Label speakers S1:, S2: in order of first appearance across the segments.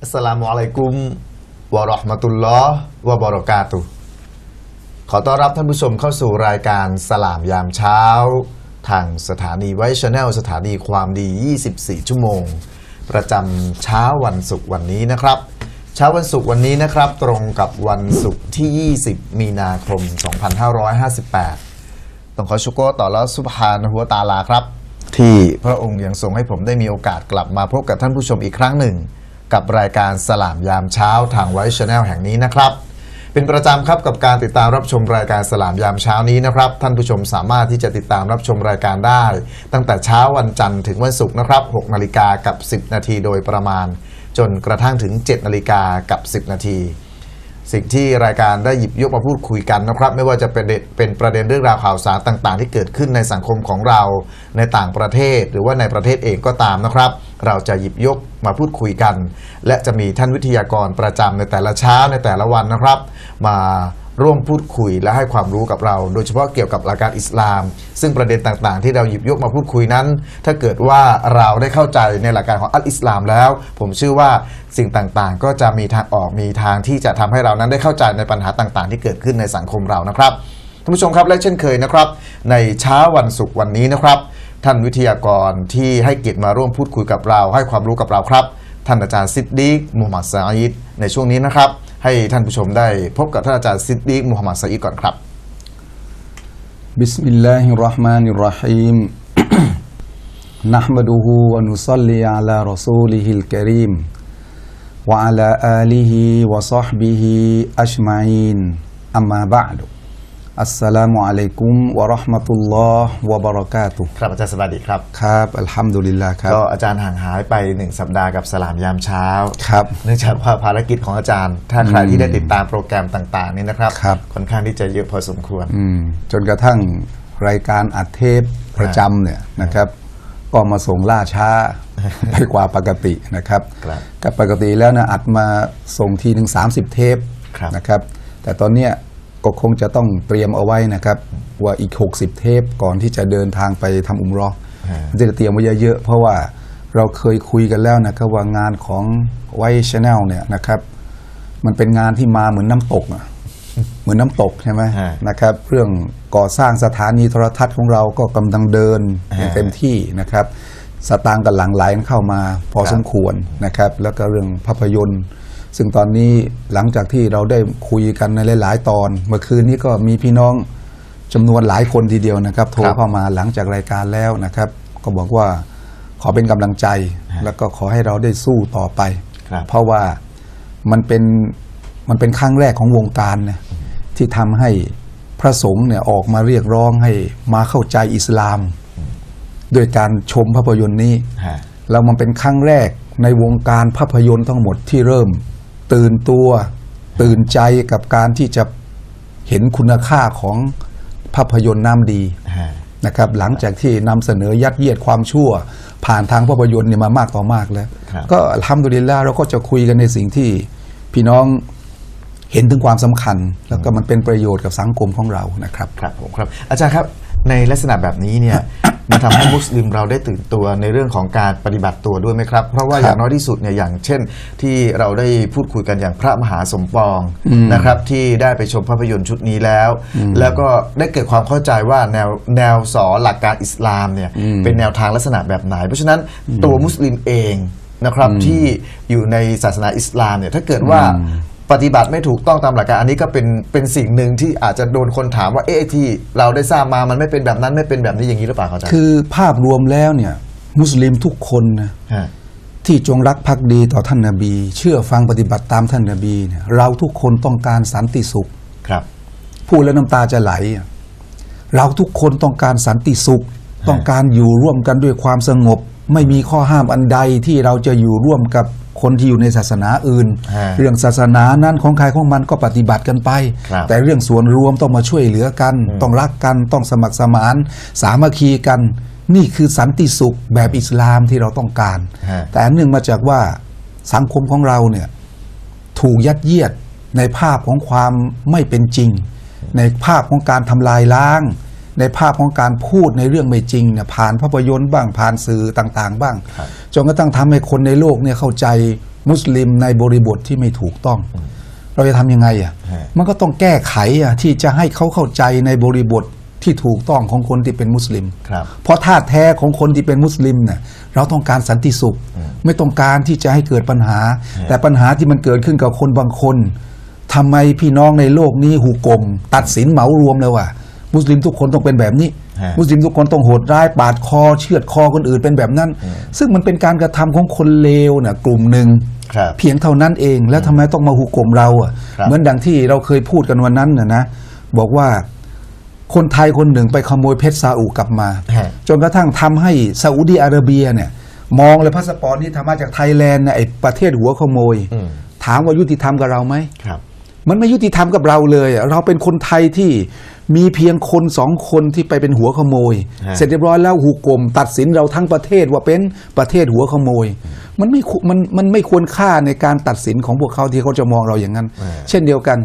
S1: อัสสลามุอะลัยกุมวะเราะห์มะตุลลอฮ์วะบะเราะกาตุฮ์ขอต้อนรับท่านผู้ชมเข้าสู่รายการสลามยามเช้าทางสถานีไวท์ชาแนลสถานีความดี24ชั่วโมงประจำเช้าวันศุกร์วันนี้นะครับเช้าวันศุกร์วันนี้นะครับตรงกับวันศุกร์ที่20มีนาคม2558ต้องขอชุกรต่ออัลเลาะห์ซุบฮานะฮูวะตะอาลาครับที่พระองค์ยังทรงให้ผมได้มีโอกาสกลับมาพบกับท่านผู้ชมอีกครั้งหนึ่งกับรายการสลามยามเช้าทางไวท์ชาแนลแห่งนี้นะครับเป็นประจำครับกับการติดตามรับชมรายการสลามยามเช้านี้นะครับท่านผู้ชมสามารถที่จะติดตามรับชมรายการได้ตั้งแต่เช้าวันจันทร์ถึงวันศุกร์นะครับ6 นาฬิกากับ10 นาทีโดยประมาณจนกระทั่งถึง7 นาฬิกากับ10 นาทีสิ่งที่รายการได้หยิบยกมาพูดคุยกันนะครับไม่ว่าจะเป็นประเด็นเรื่องราวข่าวสารต่างๆที่เกิดขึ้นในสังคมของเราในต่างประเทศหรือว่าในประเทศเองก็ตามนะครับเราจะหยิบยกมาพูดคุยกันและจะมีท่านวิทยากรประจำในแต่ละเช้าในแต่ละวันนะครับมาร่วมพูดคุยและให้ความรู้กับเราโดยเฉพาะเกี่ยวกับหลักการอิสลามซึ่งประเด็นต่างๆที่เราหยิบยกมาพูดคุยนั้นถ้าเกิดว่าเราได้เข้าใจในหลักการของอัลอิสลามแล้วผมเชื่อว่าสิ่งต่างๆก็จะมีทางออกมีทางที่จะทำให้เรานั้นได้เข้าใจในปัญหาต่างๆที่เกิดขึ้นในสังคมเรานะครับท่านผู้ชมครับและเช่นเคยนะครับในเช้าวันศุกร์วันนี้นะครับท่านวิทยากรที่ให้เกียรติมาร่วมพูดคุยกับเราให้ความรู้กับเราครับท่านอาจารย์ซิดดีกมุฮัมมัดซะอีดในช่วงนี้นะครับให้ท่านผู้ชมได้พบกับท่านอาจารย์ซิดดีกมุฮัมมัดซะอีดก่อนครับ
S2: บิสมิลลาฮิรเราะห์มานิรเราะฮีม นะห์มะดุฮูวะนุศ็อลลิอะลารอซูลิฮิลกะรีมวะอะลาอาลิฮิวะศอฮบิฮิอัจมะอีนอัมมาบะอ์ดุอัสสลามุอะลัยกุมวะเราะห์มะตุลลอฮ์วะบะเราะกาตุฮ์
S1: ครับอาจารย์สวัสดีครับ
S2: ครับอัลฮัมดุลิลลาห์ครับ
S1: ก็อาจารย์ห่างหายไป1 สัปดาห์กับสลามยามเช้า
S2: ครับ
S1: เนื่องจากว่าภารกิจของอาจารย์ถ้าใครที่ได้ติดตามโปรแกรมต่างๆนี่นะครับค่อนข้างที่จะเยอะพอสมควร
S2: จนกระทั่งรายการอัดเทปประจำเนี่ยนะครับก็มาส่งล่าช้าไปกว่าปกตินะครับกับปกติแล้วนะอัดมาส่งทีหนึ่ง30 เทปนะครับแต่ตอนเนี้ยก็คงจะต้องเตรียมเอาไว้นะครับว่าอีก60 เทปก่อนที่จะเดินทางไปทำอุมเราะห์จะเตรียมไว้เยอะๆเพราะว่าเราเคยคุยกันแล้วนะครับว่างานของไวท์ชาแนลเนี่ยนะครับมันเป็นงานที่มาเหมือนน้ำตกเหมือนน้ำตกใช่ไหมนะครับเรื่องก่อสร้างสถานีโทรทัศน์ของเราก็กำลังเดินอย่างเต็มที่นะครับสตางค์กันหลั่งไหลเข้ามาพอสมควรนะครับแล้วก็เรื่องภาพยนตร์ซึ่งตอนนี้หลังจากที่เราได้คุยกันในหลายๆตอนเมื่อคืนนี้ก็มีพี่น้องจำนวนหลายคนทีเดียวนะครับโทรเข้ามาหลังจากรายการแล้วนะครับก็บอกว่าขอเป็นกำลังใจแล้วก็ขอให้เราได้สู้ต่อไปเพราะว่ามันเป็นครั้งแรกของวงการนะที่ทำให้พระสงฆ์เนี่ยออกมาเรียกร้องให้มาเข้าใจอิสลามด้วยการชมภาพยนตร์นี้แล้วมันเป็นครั้งแรกในวงการภาพยนตร์ทั้งหมดที่เริ่มตื่นตัวตื่นใจกับการที่จะเห็นคุณค่าของภาพยนตร์น้ำดีนะครับหลังจากที่นำเสนอยัดเยียดความชั่วผ่านทางภาพยนตร์เนี่ยมามากต่อมากแล้วก็อัลฮัมดุลิลลาห์เราก็จะคุยกันในสิ่งที่พี่น้องเห็นถึงความสำคัญแล้วก็มันเป็นประโยชน์กับสังคมของเรานะครับ
S1: ครับผมครับอาจารย์ครับในลักษณะแบบนี้เนี่ยมันทำให้มุสลิมเราได้ตื่นตัวในเรื่องของการปฏิบัติตัวด้วยไหมครับเพราะว่าอย่างน้อยที่สุดเนี่ยอย่างเช่นที่เราได้พูดคุยกันอย่างพระมหาสมปองนะครับที่ได้ไปชมภาพยนตร์ชุดนี้แล้วแล้วก็ได้เกิดความเข้าใจว่าแนวสอนหลักการอิสลามเนี่ยเป็นแนวทางลักษณะแบบไหนเพราะฉะนั้นตัวมุสลิมเองนะครับที่อยู่ในศาสนาอิสลามเนี่ยถ้าเกิดว่าปฏิบัติไม่ถูกต้องตามหลักการอันนี้ก็เป็นสิ่งหนึ่งที่อาจจะโดนคนถามว่าที่เราได้ทราบมามันไม่เป็นแบบนั้นไม่เป็นแบบนี้อย่างนี้หรือเปล่าครับอาจารย์
S2: คือภาพรวมแล้วเนี่ยมุสลิมทุกคนนะที่จงรักภักดีต่อท่านนบีเชื่อฟังปฏิบัติตามท่านนบีเนี่ยเราทุกคนต้องการสันติสุข
S1: ครับ
S2: พูดแล้วน้ำตาจะไหลเราทุกคนต้องการสันติสุขต้องการอยู่ร่วมกันด้วยความสงบไม่มีข้อห้ามอันใดที่เราจะอยู่ร่วมกับคนที่อยู่ในศาสนาอื่นเรื่องศาสนานั้นของใครของมันก็ปฏิบัติกันไปแต่เรื่องส่วนรวมต้องมาช่วยเหลือกันต้องรักกันต้องสมัครสมานสามัคคีกันนี่คือสันติสุขแบบอิสลามที่เราต้องการแต่เนื่องมาจากว่าสังคมของเราเนี่ยถูกยัดเยียดในภาพของความไม่เป็นจริงในภาพของการทำลายล้างในภาพของการพูดในเรื่องไม่จริงเนี่ยผ่านภาพยนตร์บ้างผ่านสื่อต่างๆบ้างจนกระทั่งทำให้คนในโลกเนี่ยเข้าใจ มุสลิมในบริบทที่ไม่ถูกต้อง เราจะทำยังไงมันก็ต้องแก้ไขที่จะให้เขาเข้าใจในบริบทที่ถูกต้องของคนที่เป็นมุสลิมเพราะท่าแท้ของคนที่เป็นมุสลิมเนี่ยเราต้องการสันติสุขไม่ต้องการที่จะให้เกิดปัญหาแต่ปัญหาที่มันเกิดขึ้นกับคนบางคนทำไมพี่น้องในโลกนี้หุกกลมตัดสินเหมารวมเลยว่ามุสลิมทุกคนต้องเป็นแบบนี้มุสลิมทุกคนต้องโหดร้ายปาดคอเชือดคอคนอื่นเป็นแบบนั้นซึ่งมันเป็นการกระทำของคนเลวเนี่ยกลุ่มหนึ่งเพียงเท่านั้นเองแล้วทำไมต้องมาหุกกลมเราเหมือนดังที่เราเคยพูดกันวันนั้นนะบอกว่าคนไทยคนหนึ่งไปขโมยเพชรซาอุกลับมาจนกระทั่งทำให้ซาอุดีอาระเบียเนี่ยมองเลยพาสปอร์ตนี้ทำมาจากไทยแลนด์เนี่ยไอ้ประเทศหัวขโมยถามว่ายุติธรรมกับเราไหมมันไม่ยุติธรรมกับเราเลยเราเป็นคนไทยที่มีเพียงคนสองคนที่ไปเป็นหัวขโมยเสร็จเรียบร้อยแล้วหุกกลมตัดสินเราทั้งประเทศว่าเป็นประเทศหัวขโมยมันไม่ควรค่าในการตัดสินของพวกเขาที่เขาจะมองเราอย่างนั้นเช่นเดียวกัน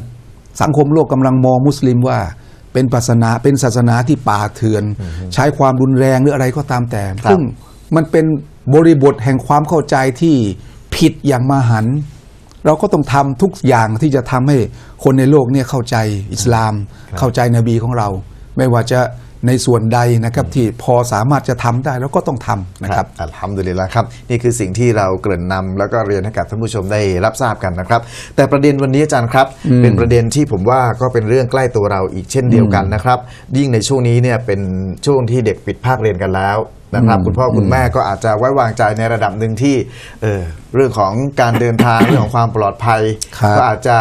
S2: สังคมโลกกำลังมองมุสลิมว่าเป็นศาสนาที่ป่าเถื่อนใช้ความรุนแรงหรืออะไรก็ตามแต่ซึ่งมันเป็นบริบทแห่งความเข้าใจที่ผิดอย่างมหันต์เราก็ต้องทำทุกอย่างที่จะทำให้คนในโลกเนี่ยเข้าใจอิสลามเข้าใจนบีของเรา ไม่ว่าจะในส่วนใดนะครับที่พอสามารถจะทำได้แล้วก็ต้องทำนะครับ
S1: อัลฮัมดุลิลละห์ครับนี่คือสิ่งที่เราเกริ่นนำแล้วก็เรียนให้กับท่านผู้ชมได้รับทราบกันนะครับแต่ประเด็นวันนี้อาจารย์ครับเป็นประเด็นที่ผมว่าก็เป็นเรื่องใกล้ตัวเราอีกเช่นเดียวกันนะครับยิ่งในช่วงนี้เนี่ยเป็นช่วงที่เด็กปิดภาคเรียนกันแล้วนะครับคุณพ่อคุณแม่ก็อาจจะไว้วางใจในระดับหนึ่งที่เรื่องของการเดินทาง เรื่องของความปลอดภัยก็อาจจะ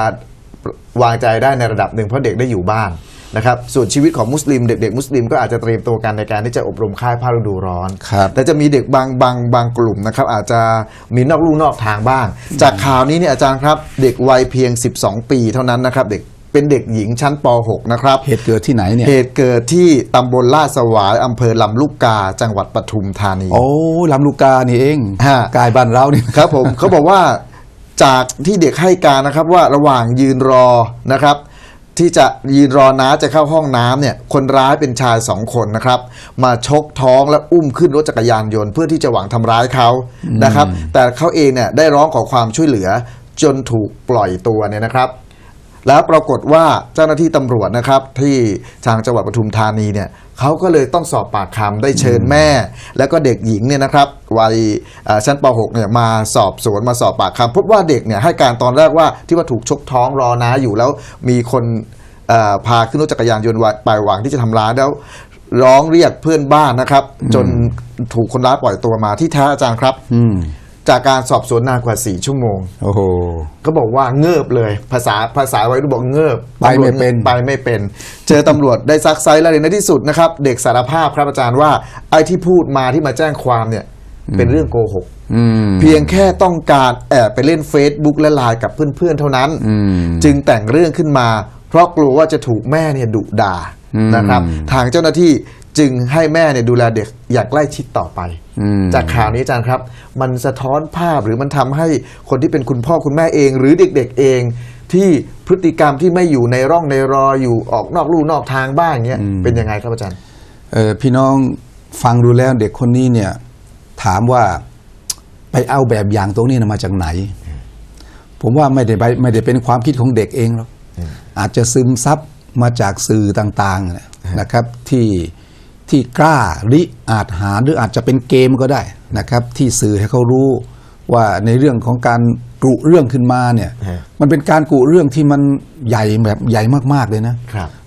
S1: วางใจได้ในระดับหนึ่งเพราะเด็กได้อยู่บ้านนะครับส่วนชีวิตของมุสลิมเด็กๆมุสลิมก็อาจจะเตรียมตัวกันในการที่จะอบรมค่ายภาคฤดูร้อนแต่จะมีเด็กบางกลุ่มนะครับอาจจะมีนอกลู่นอกทางบ้างจากข่าวนี้เนี่ยอาจารย์ครับเด็กวัยเพียง12 ปีเท่านั้นนะครับเด็กเป็นเด็กหญิงชั้นป .6 นะครับ
S2: เหตุเกิดที่ไหนเนี่ย
S1: เหตุเกิดที่ตำบลลาดสวายอำเภอลำลูกกาจังหวัดปทุมธานี
S2: โอ้ลำลูกกานี่เองกายบ้านเรานี่
S1: ครับผม เขาบอกว่าจากที่เด็กให้การนะครับว่าระหว่างยืนรอนะครับที่จะยืนรอน้าจะเข้าห้องน้ำเนี่ยคนร้ายเป็นชาย2 คนนะครับมาชกท้องและอุ้มขึ้นรถจักรยานยนต์เพื่อที่จะหวังทำร้ายเขานะครับแต่เขาเองเนี่ยได้ร้องขอความช่วยเหลือจนถูกปล่อยตัวเนี่ยนะครับแล้วปรากฏว่าเจ้าหน้าที่ตำรวจนะครับที่ทางจังหวัดปทุมธานีเนี่ยเขาก็เลยต้องสอบปากคำได้เชิญแม่แล้วก็เด็กหญิงเนี่ยนะครับวัยชั้นป .6 เนี่ยมาสอบสวนมาสอบปากคำพบว่าเด็กเนี่ยให้การตอนแรกว่าที่ว่าถูกชกท้องรอน้าอยู่แล้วมีคนพาขึ้นรถจักรยานยนต์ไปหวังที่จะทำร้ายแล้วร้องเรียกเพื่อนบ้านนะครับจนถูกคนร้ายปล่อยตัวมาที่แท้อาจารย์ครับจากการสอบสวนนานกว่า4 ชั่วโมง
S2: โอ้โห
S1: ก็บอกว่าเงิบเลยภาษาไว้ดูบอกเงิบ
S2: ไปไม่เป็น
S1: เจอตำรวจได้ซักไซแล้วในที่สุดนะครับเด็กสารภาพครับอาจารย์ว่าไอ้ที่พูดมาที่มาแจ้งความเนี่ยเป็นเรื่องโกหกเพียงแค่ต้องการแอบไปเล่น Facebook และไลน์กับเพื่อนๆเท่านั้นจึงแต่งเรื่องขึ้นมาเพราะกลัวว่าจะถูกแม่เนี่ยดุด่านะครับทางเจ้าหน้าที่จึงให้แม่เนี่ยดูแลเด็กอย่างใกล้ชิดต่อไปจากข่าวนี้อาจารย์ครับมันสะท้อนภาพหรือมันทำให้คนที่เป็นคุณพ่อคุณแม่เองหรือเด็กๆเองที่พฤติกรรมที่ไม่อยู่ในร่องในรอยอยู่ออกนอกลู่นอกทางบ้างเงี้ยเป็นยังไงครับอาจารย์
S2: พี่น้องฟังดูแล้วเด็กคนนี้เนี่ยถามว่าไปเอาแบบอย่างตรงนี้มาจากไหนผมว่าไม่ได้เป็นความคิดของเด็กเองหรอกอาจจะซึมซับมาจากสื่อต่างๆนะครับที่กล้าริอาจหาหรืออาจจะเป็นเกมก็ได้นะครับที่สื่อให้เขารู้ว่าในเรื่องของการกุเรื่องขึ้นมาเนี่ยมันเป็นการกุเรื่องที่มันใหญ่แบบใหญ่มากๆเลยนะ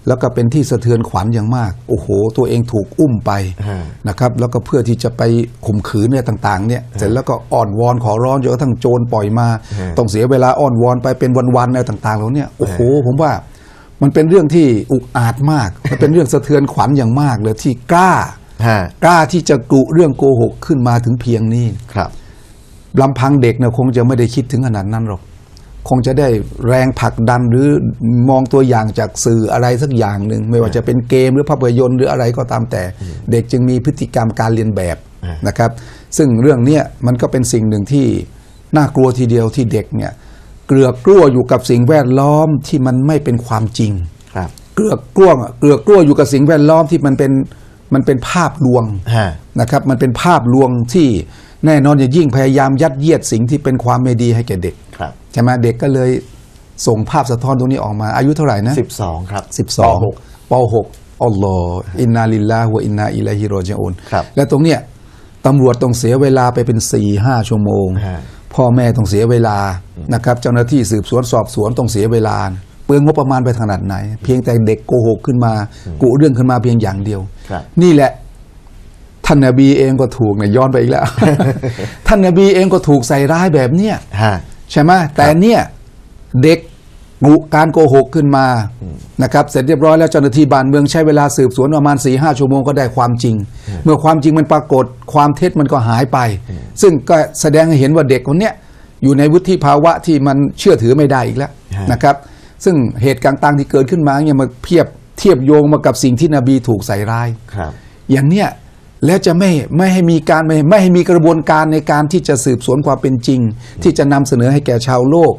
S2: แล้วก็เป็นที่สะเทือนขวัญอย่างมากโอ้โหตัวเองถูกอุ้มไปนะครับแล้วก็เพื่อที่จะไปข่มขืนเนี่ยต่างๆเนี่ยเสร็จแล้วก็อ้อนวอนขอร้องจนกระทั่งโจรปล่อยมาต้องเสียเวลาอ้อนวอนไปเป็นวันๆอะไรต่างๆแล้วเนี่ยโอ้โหผมว่ามันเป็นเรื่องที่อุกอาจมากมันเป็นเรื่องสะเทือนขวัญอย่างมากเลยที่กล้าที่จะกุเรื่องโกหกขึ้นมาถึงเพียงนี้
S1: ครับ
S2: ลำพังเด็กเนี่ยคงจะไม่ได้คิดถึงขนาดนั้นหรอกคงจะได้แรงผลักดันหรือมองตัวอย่างจากสื่ออะไรสักอย่างหนึ่งไม่ว่าจะเป็นเกมหรือภาพยนตร์หรืออะไรก็ตามแต่เด็กจึงมีพฤติกรรมการเรียนแบบนะครับซึ่งเรื่องนี้มันก็เป็นสิ่งหนึ่งที่น่ากลัวทีเดียวที่เด็กเนี่ยเกลือกลัวอยู่กับสิ่งแวดล้อมที่มันไม่เป็นความจริงเกลือกลัวอยู่กับสิ่งแวดล้อมที่มันเป็นภาพลวงนะครับมันเป็นภาพลวง แน่นอนอย่างยิ่งพยายามยัดเยียดสิ่งที่เป็นความไม่ดีให้แก่เด็ก
S1: ครับ
S2: ใช่ไหมเด็กก็เลยส่งภาพสะท้อนตรงนี้ออกมาอายุเท่าไหร่นะ
S1: 12 ครับ
S2: 12ป .6 อัลลอฮ์อินนาลิลลาฮิวะอินนาอิลัยฮิรอญิอูน
S1: ครับ
S2: และตรงเนี้ยตำรวจต้องเสียเวลาไปเป็น 4-5 ชั่วโมง
S1: ฮะ
S2: พ่อแม่ต้องเสียเวลานะครับเจ้าหน้าที่สืบสวนสอบสวนต้องเสียเวลาเปลืองงบประมาณไปขนาดไหน เพียงแต่เด็กโกหกขึ้นมากุเรื่องขึ้นมาเพียงอย่างเดียว
S1: ครับ
S2: นี่แหละท่านนบีเองก็ถูกเนี่ยย้อนไปอีกแล้ว ท่านนบีเองก็ถูกใส่ร้ายแบบเนี้ย
S1: ฮะ
S2: ใช่ไหมแต่เนี่ยเด็กกุการโกหกขึ้นมานะครับเสร็จเรียบร้อยแล้วเจ้าหน้าที่บ้านเมืองใช้เวลาสืบสวนประมาณ 4-5 ชั่วโมงก็ได้ความจริง เมื่อความจริงมันปรากฏความเท็จมันก็หายไป ซึ่งก็แสดงให้เห็นว่าเด็กคนเนี้ยอยู่ในวุฒิภาวะที่มันเชื่อถือไม่ได้อีกแล้วนะครับซึ่งเหตุการณ์ต่างๆที่เกิดขึ้นมาเนี่ยมาเทียบโยงมากับสิ่งที่นบีถูกใส่ร้าย
S1: ครับ
S2: อย่างเนี้ยแล้วจะไม่ให้มีการไม่ให้มีกระบวนการในการที่จะสืบสวนความเป็นจริง ที่จะนำเสนอให้แก่ชาวโลก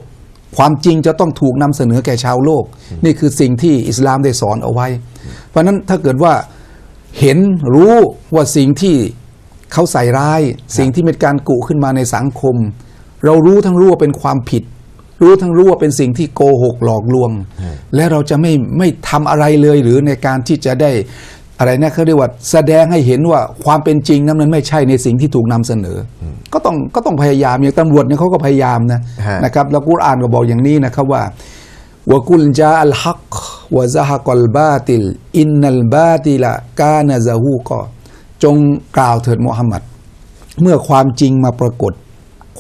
S2: ความจริงจะต้องถูกนำเสนอแก่ชาวโลก นี่คือสิ่งที่อิสลามได้สอนเอาไว้ เพราะฉะนั้นถ้าเกิดว่าเห็นรู้ว่าสิ่งที่เขาใส่ร้าย สิ่งที่เป็นการกุขึ้นมาในสังคม เรารู้ทั้งรู้ว่าเป็นความผิด รู้ทั้งรู้ว่าเป็นสิ่งที่โกหกหลอกลวง และเราจะไม่ทำอะไรเลยหรือในการที่จะได้อะไรนะเขาเรียกว่าแสดงให้เห็นว่าความเป็นจริงนั้นมันไม่ใช่ในสิ่งที่ถูกนำเสนอ ก็ต้องพยายามอย่างตำรวจเนี่ยเขาก็พยายามนะครับแล้วกุรอานก็บอกอย่างนี้นะครับว่าวะกุลจาอัลฮักวะซะฮะกัลบาติลอินนัลบาติละกานะซะฮูกอจงกล่าวเถิดมุฮัมมัดเมื่อความจริงมาปรากฏ